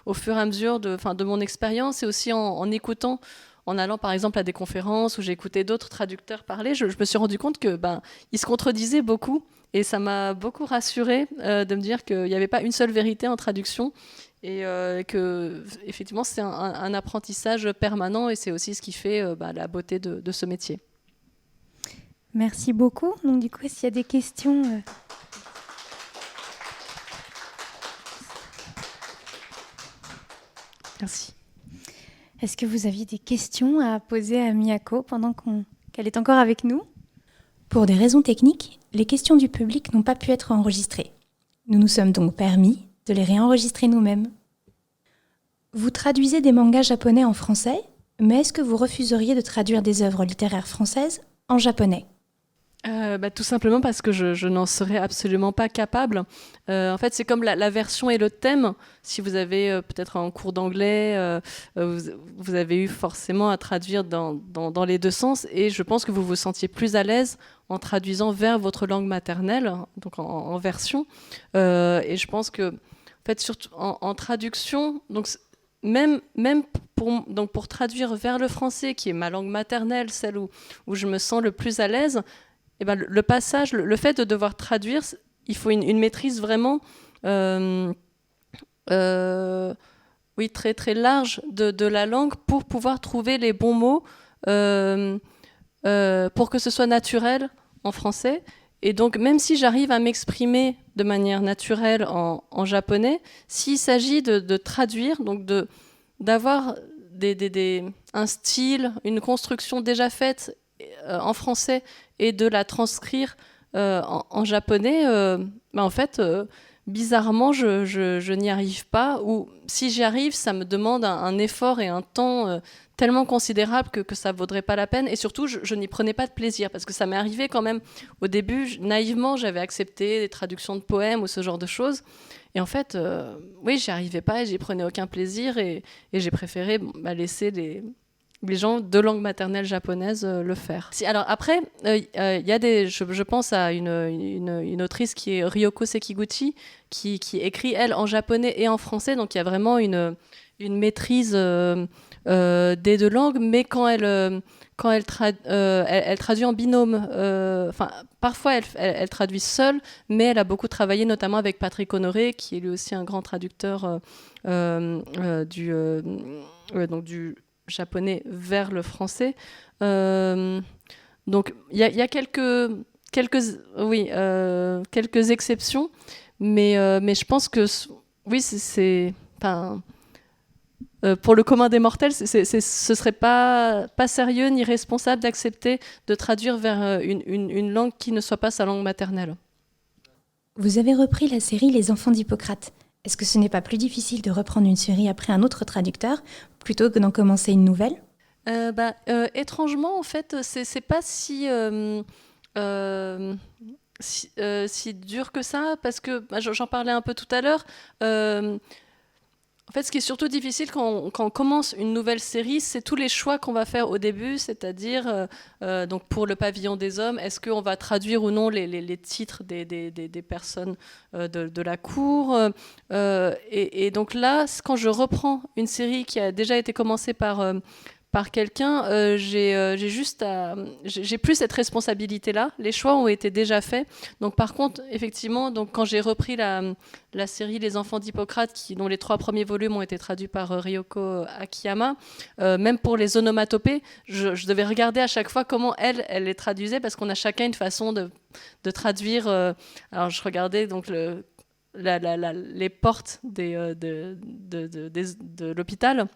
au fur et à mesure de mon expérience, et aussi en écoutant, en allant par exemple à des conférences où j'ai écouté d'autres traducteurs parler. Je me suis rendu compte que ils se contredisaient beaucoup. Et ça m'a beaucoup rassurée de me dire qu'il n'y avait pas une seule vérité en traduction. Et que effectivement, c'est un apprentissage permanent. Et c'est aussi ce qui fait la beauté de ce métier. Merci beaucoup. Donc du coup, s'il y a des questions... Merci. Est-ce que vous aviez des questions à poser à Miyako pendant qu'elle est encore avec nous ? Pour des raisons techniques, les questions du public n'ont pas pu être enregistrées. Nous nous sommes donc permis de les réenregistrer nous-mêmes. Vous traduisez des mangas japonais en français, mais est-ce que vous refuseriez de traduire des œuvres littéraires françaises en japonais ? Tout simplement parce que je n'en serais absolument pas capable. En fait, c'est comme la version et le thème. Si vous avez peut-être en cours d'anglais, vous avez eu forcément à traduire dans les deux sens, et je pense que vous vous sentiez plus à l'aise en traduisant vers votre langue maternelle, donc en version. Et je pense que, en fait, surtout en traduction, donc même pour traduire vers le français, qui est ma langue maternelle, celle où je me sens le plus à l'aise, le passage, le fait de devoir traduire, il faut une maîtrise vraiment très, très large de la langue pour pouvoir trouver les bons mots pour que ce soit naturel en français. Et donc, même si j'arrive à m'exprimer de manière naturelle en japonais, s'il s'agit de traduire, donc d'avoir un style, une construction déjà faite en français, et de la transcrire en japonais, en fait, bizarrement, je n'y arrive pas. Ou si j'y arrive, ça me demande un effort et un temps tellement considérable que ça ne vaudrait pas la peine. Et surtout, je n'y prenais pas de plaisir, parce que ça m'est arrivé quand même au début. Naïvement, j'avais accepté des traductions de poèmes ou ce genre de choses. Et en fait, oui, j'y arrivais pas et j'y prenais aucun plaisir. Et j'ai préféré laisser les gens de langue maternelle japonaise le faire. Alors après, y a je pense à une autrice qui est Ryoko Sekiguchi, qui écrit, elle, en japonais et en français, donc il y a vraiment une maîtrise des deux langues, mais quand elle traduit en binôme, parfois elle traduit seule, mais elle a beaucoup travaillé notamment avec Patrick Honoré, qui est lui aussi un grand traducteur du japonais vers le français. Donc il y a quelques exceptions, mais je pense que oui, pour le commun des mortels, ce serait pas sérieux ni responsable d'accepter de traduire vers une langue qui ne soit pas sa langue maternelle. Vous avez repris la série Les Enfants d'Hippocrate. Est-ce que ce n'est pas plus difficile de reprendre une série après un autre traducteur plutôt que d'en commencer une nouvelle ? Étrangement, en fait, c'est pas si dur que ça, parce que j'en parlais un peu tout à l'heure. En fait, ce qui est surtout difficile quand on commence une nouvelle série, c'est tous les choix qu'on va faire au début, c'est-à-dire, donc pour Le Pavillon des Hommes, est-ce qu'on va traduire ou non les titres des personnes de la cour, et donc là, quand je reprends une série qui a déjà été commencée par quelqu'un, j'ai plus cette responsabilité-là. Les choix ont été déjà faits. Donc par contre, effectivement, donc quand j'ai repris la série Les Enfants d'Hippocrate, dont les 3 premiers volumes ont été traduits par Ryoko Akiyama, même pour les onomatopées, je devais regarder à chaque fois comment elle les traduisait, parce qu'on a chacun une façon de traduire. Alors je regardais donc les portes de l'hôpital.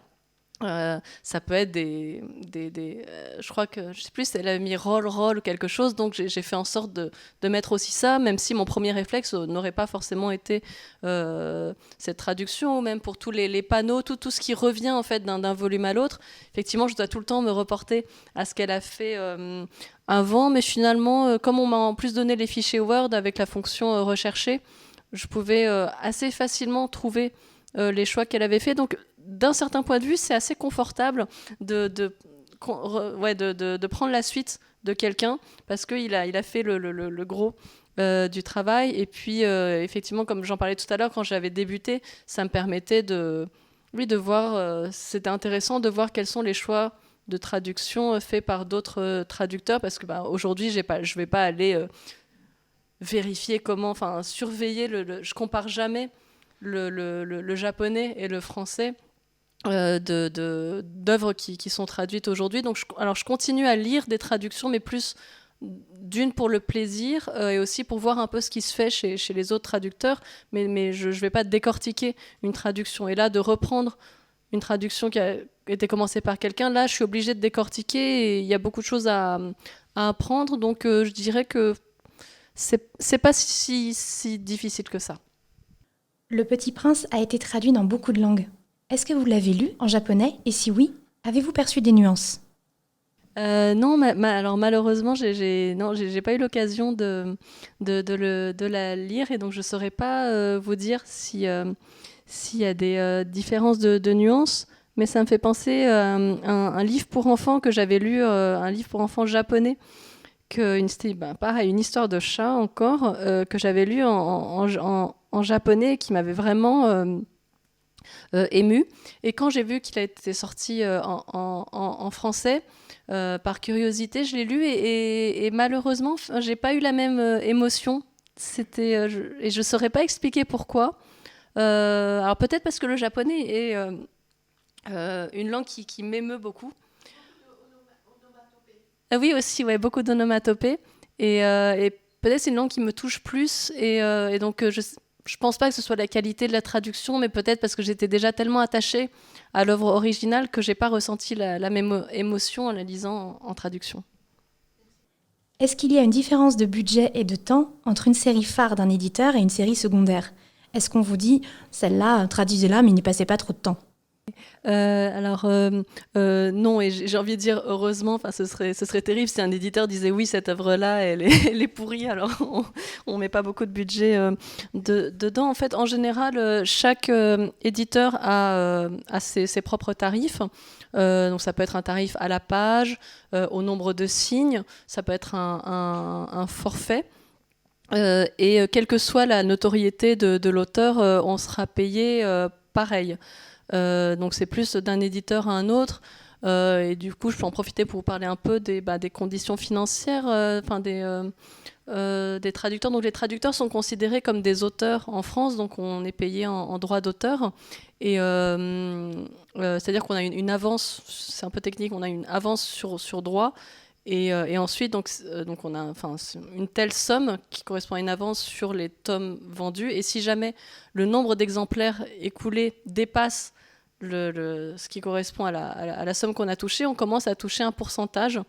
Ça peut être je crois que, je sais plus, elle avait mis roll ou quelque chose, donc j'ai fait en sorte de mettre aussi ça, même si mon premier réflexe n'aurait pas forcément été cette traduction, ou même pour tous les panneaux, tout ce qui revient en fait d'un volume à l'autre. Effectivement, je dois tout le temps me reporter à ce qu'elle a fait avant, mais finalement, comme on m'a en plus donné les fichiers Word avec la fonction rechercher, je pouvais assez facilement trouver les choix qu'elle avait fait. Donc, d'un certain point de vue, c'est assez confortable de prendre la suite de quelqu'un parce qu'il a fait le gros du travail. Et puis, effectivement, comme j'en parlais tout à l'heure, quand j'avais débuté, ça me permettait de voir, c'était intéressant de voir quels sont les choix de traduction faits par d'autres traducteurs, parce que aujourd'hui, je ne vais pas aller vérifier comment, enfin, surveiller, je compare jamais le japonais et le français d'œuvres qui sont traduites aujourd'hui. Donc, je continue à lire des traductions, mais plus d'une pour le plaisir et aussi pour voir un peu ce qui se fait chez les autres traducteurs, mais je ne vais pas décortiquer une traduction. Et là, de reprendre une traduction qui a été commencée par quelqu'un, là, je suis obligée de décortiquer et il y a beaucoup de choses à apprendre. Donc, je dirais que c'est pas si difficile que ça. Le Petit Prince a été traduit dans beaucoup de langues. Est-ce que vous l'avez lu en japonais? Et si oui, avez-vous perçu des nuances? Non, alors malheureusement, j'ai pas eu l'occasion de la lire, et donc je ne saurais pas vous dire s'il y a des différences de nuances, mais ça me fait penser à un livre pour enfants que j'avais lu, un livre pour enfants japonais, c'était pareil, une histoire de chat encore, que j'avais lu en japonais, qui m'avait vraiment ému. Et quand j'ai vu qu'il a été sorti en français, par curiosité, je l'ai lu et malheureusement, j'ai pas eu la même émotion. Et je saurais pas expliquer pourquoi. Alors peut-être parce que le japonais est une langue qui m'émeut beaucoup. Oui, aussi, ouais, beaucoup d'onomatopées. Et peut-être c'est une langue qui me touche plus. Et donc, je pense pas que ce soit la qualité de la traduction, mais peut-être parce que j'étais déjà tellement attachée à l'œuvre originale que j'ai pas ressenti la même émotion en la lisant en traduction. Est-ce qu'il y a une différence de budget et de temps entre une série phare d'un éditeur et une série secondaire? Est-ce qu'on vous dit, celle-là, traduisez-la, mais n'y passez pas trop de temps? Non, et j'ai envie de dire heureusement, ce serait terrible si un éditeur disait oui, cette œuvre-là, elle est pourrie, alors on met pas beaucoup de budget dedans. En fait, en général, chaque éditeur a ses propres tarifs. Donc ça peut être un tarif à la page, au nombre de signes, ça peut être un forfait. Et quelle que soit la notoriété de l'auteur, on sera payé pareil. Donc c'est plus d'un éditeur à un autre. Et du coup, je peux en profiter pour vous parler un peu des conditions financières des traducteurs. Donc les traducteurs sont considérés comme des auteurs en France, donc on est payé en droit d'auteur. Et c'est-à-dire qu'on a une avance, c'est un peu technique, on a une avance sur droit. Et ensuite, donc on a une telle somme qui correspond à une avance sur les tomes vendus. Et si jamais le nombre d'exemplaires écoulés dépasse ce qui correspond à la somme qu'on a touchée, on commence à toucher un pourcentage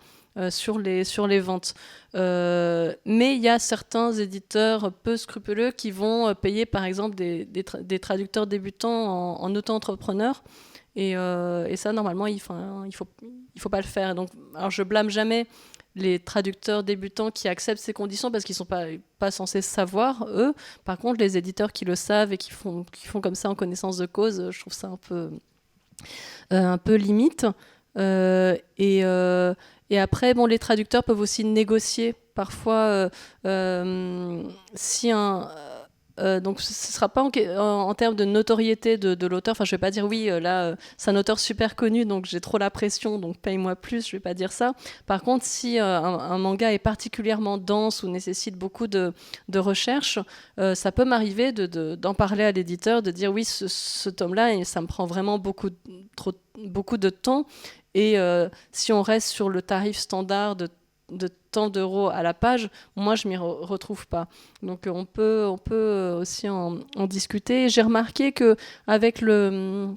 sur les ventes. Mais il y a certains éditeurs peu scrupuleux qui vont payer par exemple des traducteurs débutants en auto-entrepreneur. Et ça, normalement, il faut pas le faire. Donc, alors, je blâme jamais les traducteurs débutants qui acceptent ces conditions parce qu'ils sont pas censés savoir, eux. Par contre, les éditeurs qui le savent et qui font comme ça en connaissance de cause, je trouve ça un peu limite. Et après, les traducteurs peuvent aussi négocier parfois si donc ce ne sera pas en termes de notoriété de l'auteur. Enfin, je ne vais pas dire oui, là, c'est un auteur super connu, donc j'ai trop la pression, donc paye-moi plus. Je ne vais pas dire ça. Par contre, si un manga est particulièrement dense ou nécessite beaucoup de recherche, ça peut m'arriver d'en parler à l'éditeur, de dire oui, ce tome-là, ça me prend vraiment beaucoup de temps. Et si on reste sur le tarif standard de tant d'euros à la page, moi je m'y retrouve pas. Donc on peut aussi en discuter. J'ai remarqué que avec le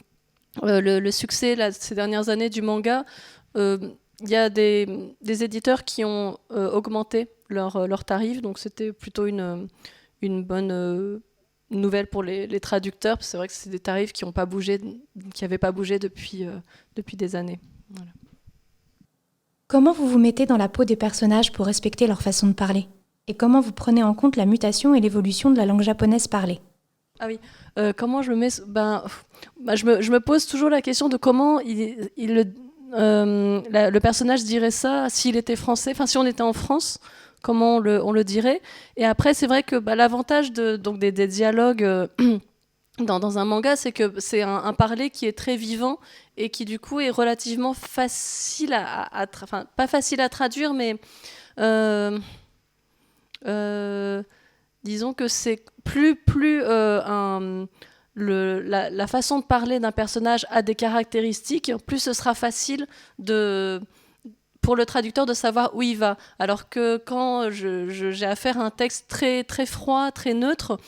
le succès là, ces dernières années du manga, il y a des éditeurs qui ont augmenté leurs tarifs, donc c'était plutôt une bonne nouvelle pour les traducteurs. C'est vrai que c'est des tarifs qui n'avaient pas bougé depuis des années. Voilà. Comment vous vous mettez dans la peau des personnages pour respecter leur façon de parler? Et comment vous prenez en compte la mutation et l'évolution de la langue japonaise parlée? Ah oui, comment je me mets... je me pose toujours la question de comment le personnage dirait ça s'il était français, enfin si on était en France, comment on le dirait. Et après, c'est vrai que l'avantage donc des dialogues dans un manga, c'est que c'est un parler qui est très vivant et qui du coup est relativement facile enfin pas facile à traduire, mais disons que c'est plus la façon de parler d'un personnage a des caractéristiques, plus ce sera facile pour le traducteur de savoir où il va. Alors que quand j'ai affaire à un texte très, très froid, très neutre,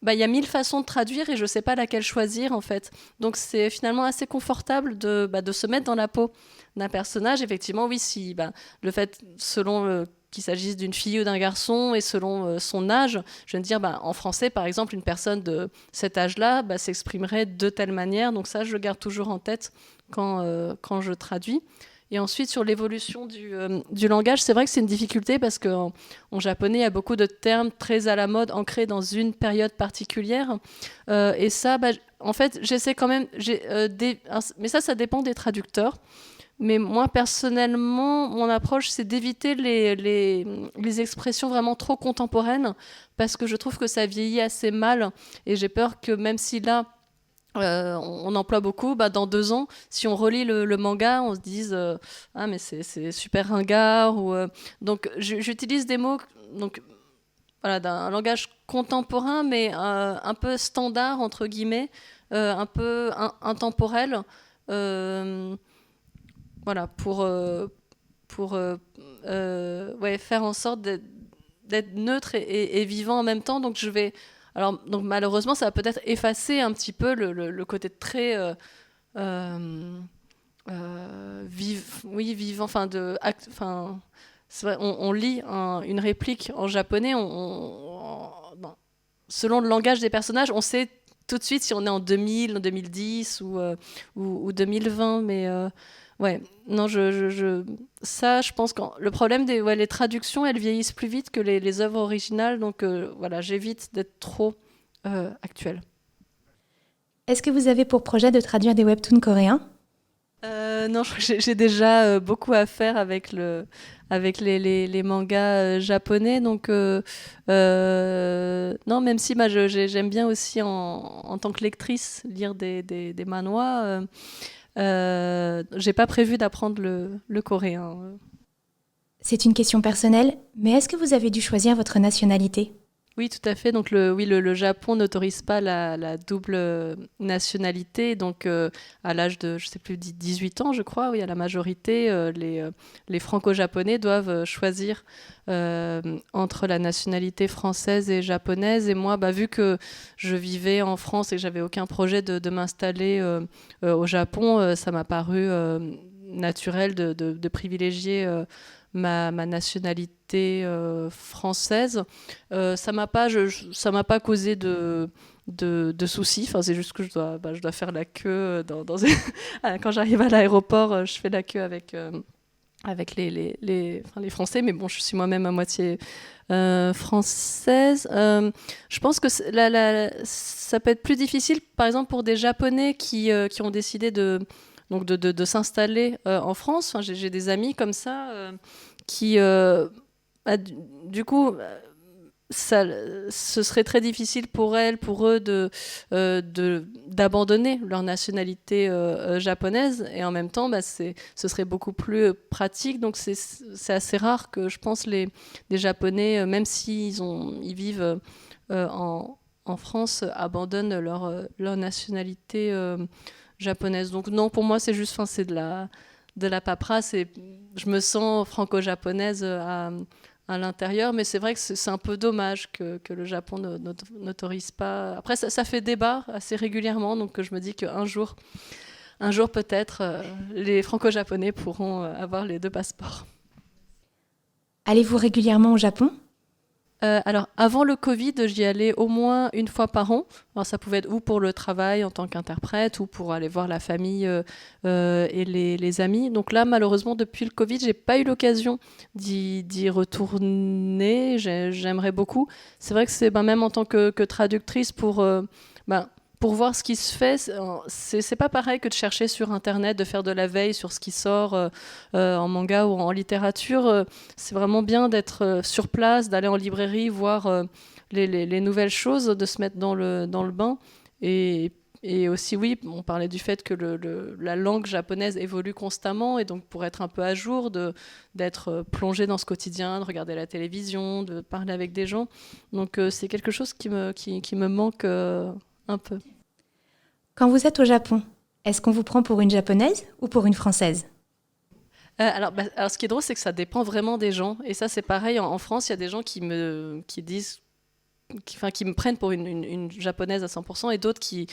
il y a 1000 façons de traduire et je ne sais pas laquelle choisir en fait. Donc c'est finalement assez confortable de se mettre dans la peau d'un personnage. Effectivement, oui, si le fait, selon qu'il s'agisse d'une fille ou d'un garçon et selon son âge, je veux dire, en français, par exemple, une personne de cet âge-là s'exprimerait de telle manière. Donc ça, je le garde toujours en tête quand je traduis. Et ensuite, sur l'évolution du langage, c'est vrai que c'est une difficulté parce qu'en japonais, il y a beaucoup de termes très à la mode, ancrés dans une période particulière. Et ça, en fait, j'essaie quand même... mais ça dépend des traducteurs. Mais moi, personnellement, mon approche, c'est d'éviter les expressions vraiment trop contemporaines parce que je trouve que ça vieillit assez mal. Et j'ai peur que même si là... on emploie beaucoup, dans 2 ans, si on relit le manga, on se dise ah mais c'est super ringard donc j'utilise des mots donc voilà d'un langage contemporain mais un peu standard entre guillemets, un peu intemporel, voilà pour faire en sorte d'être neutre et vivant en même temps. Donc donc malheureusement, ça va peut-être effacer un petit peu le côté très vivant, c'est vrai, on lit une réplique en japonais, selon le langage des personnages, on sait tout de suite si on est en 2000, en 2010 ou 2020, mais ouais, non, ça, je pense que le problème les traductions, elles vieillissent plus vite que les œuvres originales, donc voilà, j'évite d'être trop actuelle. Est-ce que vous avez pour projet de traduire des webtoons coréens? Non, j'ai déjà beaucoup à faire avec les mangas japonais, donc non, même si j'aime bien aussi en tant que lectrice lire des manhwas. J'ai pas prévu d'apprendre le coréen. C'est une question personnelle, mais est-ce que vous avez dû choisir votre nationalité? Oui, tout à fait. Donc le Japon n'autorise pas la double nationalité. Donc à l'âge de, je sais plus, 18 ans, je crois, oui, à la majorité, les franco-japonais doivent choisir entre la nationalité française et japonaise. Et moi, vu que je vivais en France et que j'avais aucun projet de m'installer au Japon, ça m'a paru naturel de privilégier ma nationalité française. Ça m'a pas causé de soucis. Enfin, c'est juste que je dois faire la queue quand j'arrive à l'aéroport, je fais la queue avec les Français, mais bon, je suis moi-même à moitié française. Je pense que ça peut être plus difficile, par exemple, pour des Japonais qui ont décidé de s'installer en France. Enfin, j'ai des amis comme ça qui, du coup, ce serait très difficile pour eux d'abandonner leur nationalité japonaise, et en même temps ce serait beaucoup plus pratique. Donc c'est assez rare que je pense les Japonais, même s'ils vivent en France, abandonnent leur nationalité japonaise. Donc non, pour moi c'est juste c'est de la paperasse, et je me sens franco-japonaise à l'intérieur, mais c'est vrai que c'est un peu dommage que le Japon n'autorise pas. Après, ça fait débat assez régulièrement, donc je me dis qu'un jour, un jour peut-être, les franco-japonais pourront avoir les 2 passeports. Allez-vous régulièrement au Japon ? Alors, avant le Covid, j'y allais au moins une fois par an. Alors, ça pouvait être ou pour le travail en tant qu'interprète ou pour aller voir la famille et les amis. Donc là, malheureusement, depuis le Covid, j'ai pas eu l'occasion d'y retourner. J'aimerais beaucoup. C'est vrai que c'est même en tant que traductrice pour voir ce qui se fait, c'est pas pareil que de chercher sur Internet, de faire de la veille sur ce qui sort en manga ou en littérature. C'est vraiment bien d'être sur place, d'aller en librairie, voir les nouvelles choses, de se mettre dans le bain. Et aussi, oui, on parlait du fait que la langue japonaise évolue constamment, et donc pour être un peu à jour, d'être plongé dans ce quotidien, de regarder la télévision, de parler avec des gens. Donc c'est quelque chose qui me manque un peu. Quand vous êtes au Japon, est-ce qu'on vous prend pour une japonaise ou pour une française ? Alors, ce qui est drôle, c'est que ça dépend vraiment des gens. Et ça, c'est pareil. En France, il y a des gens qui me prennent pour une japonaise à 100%, et d'autres qui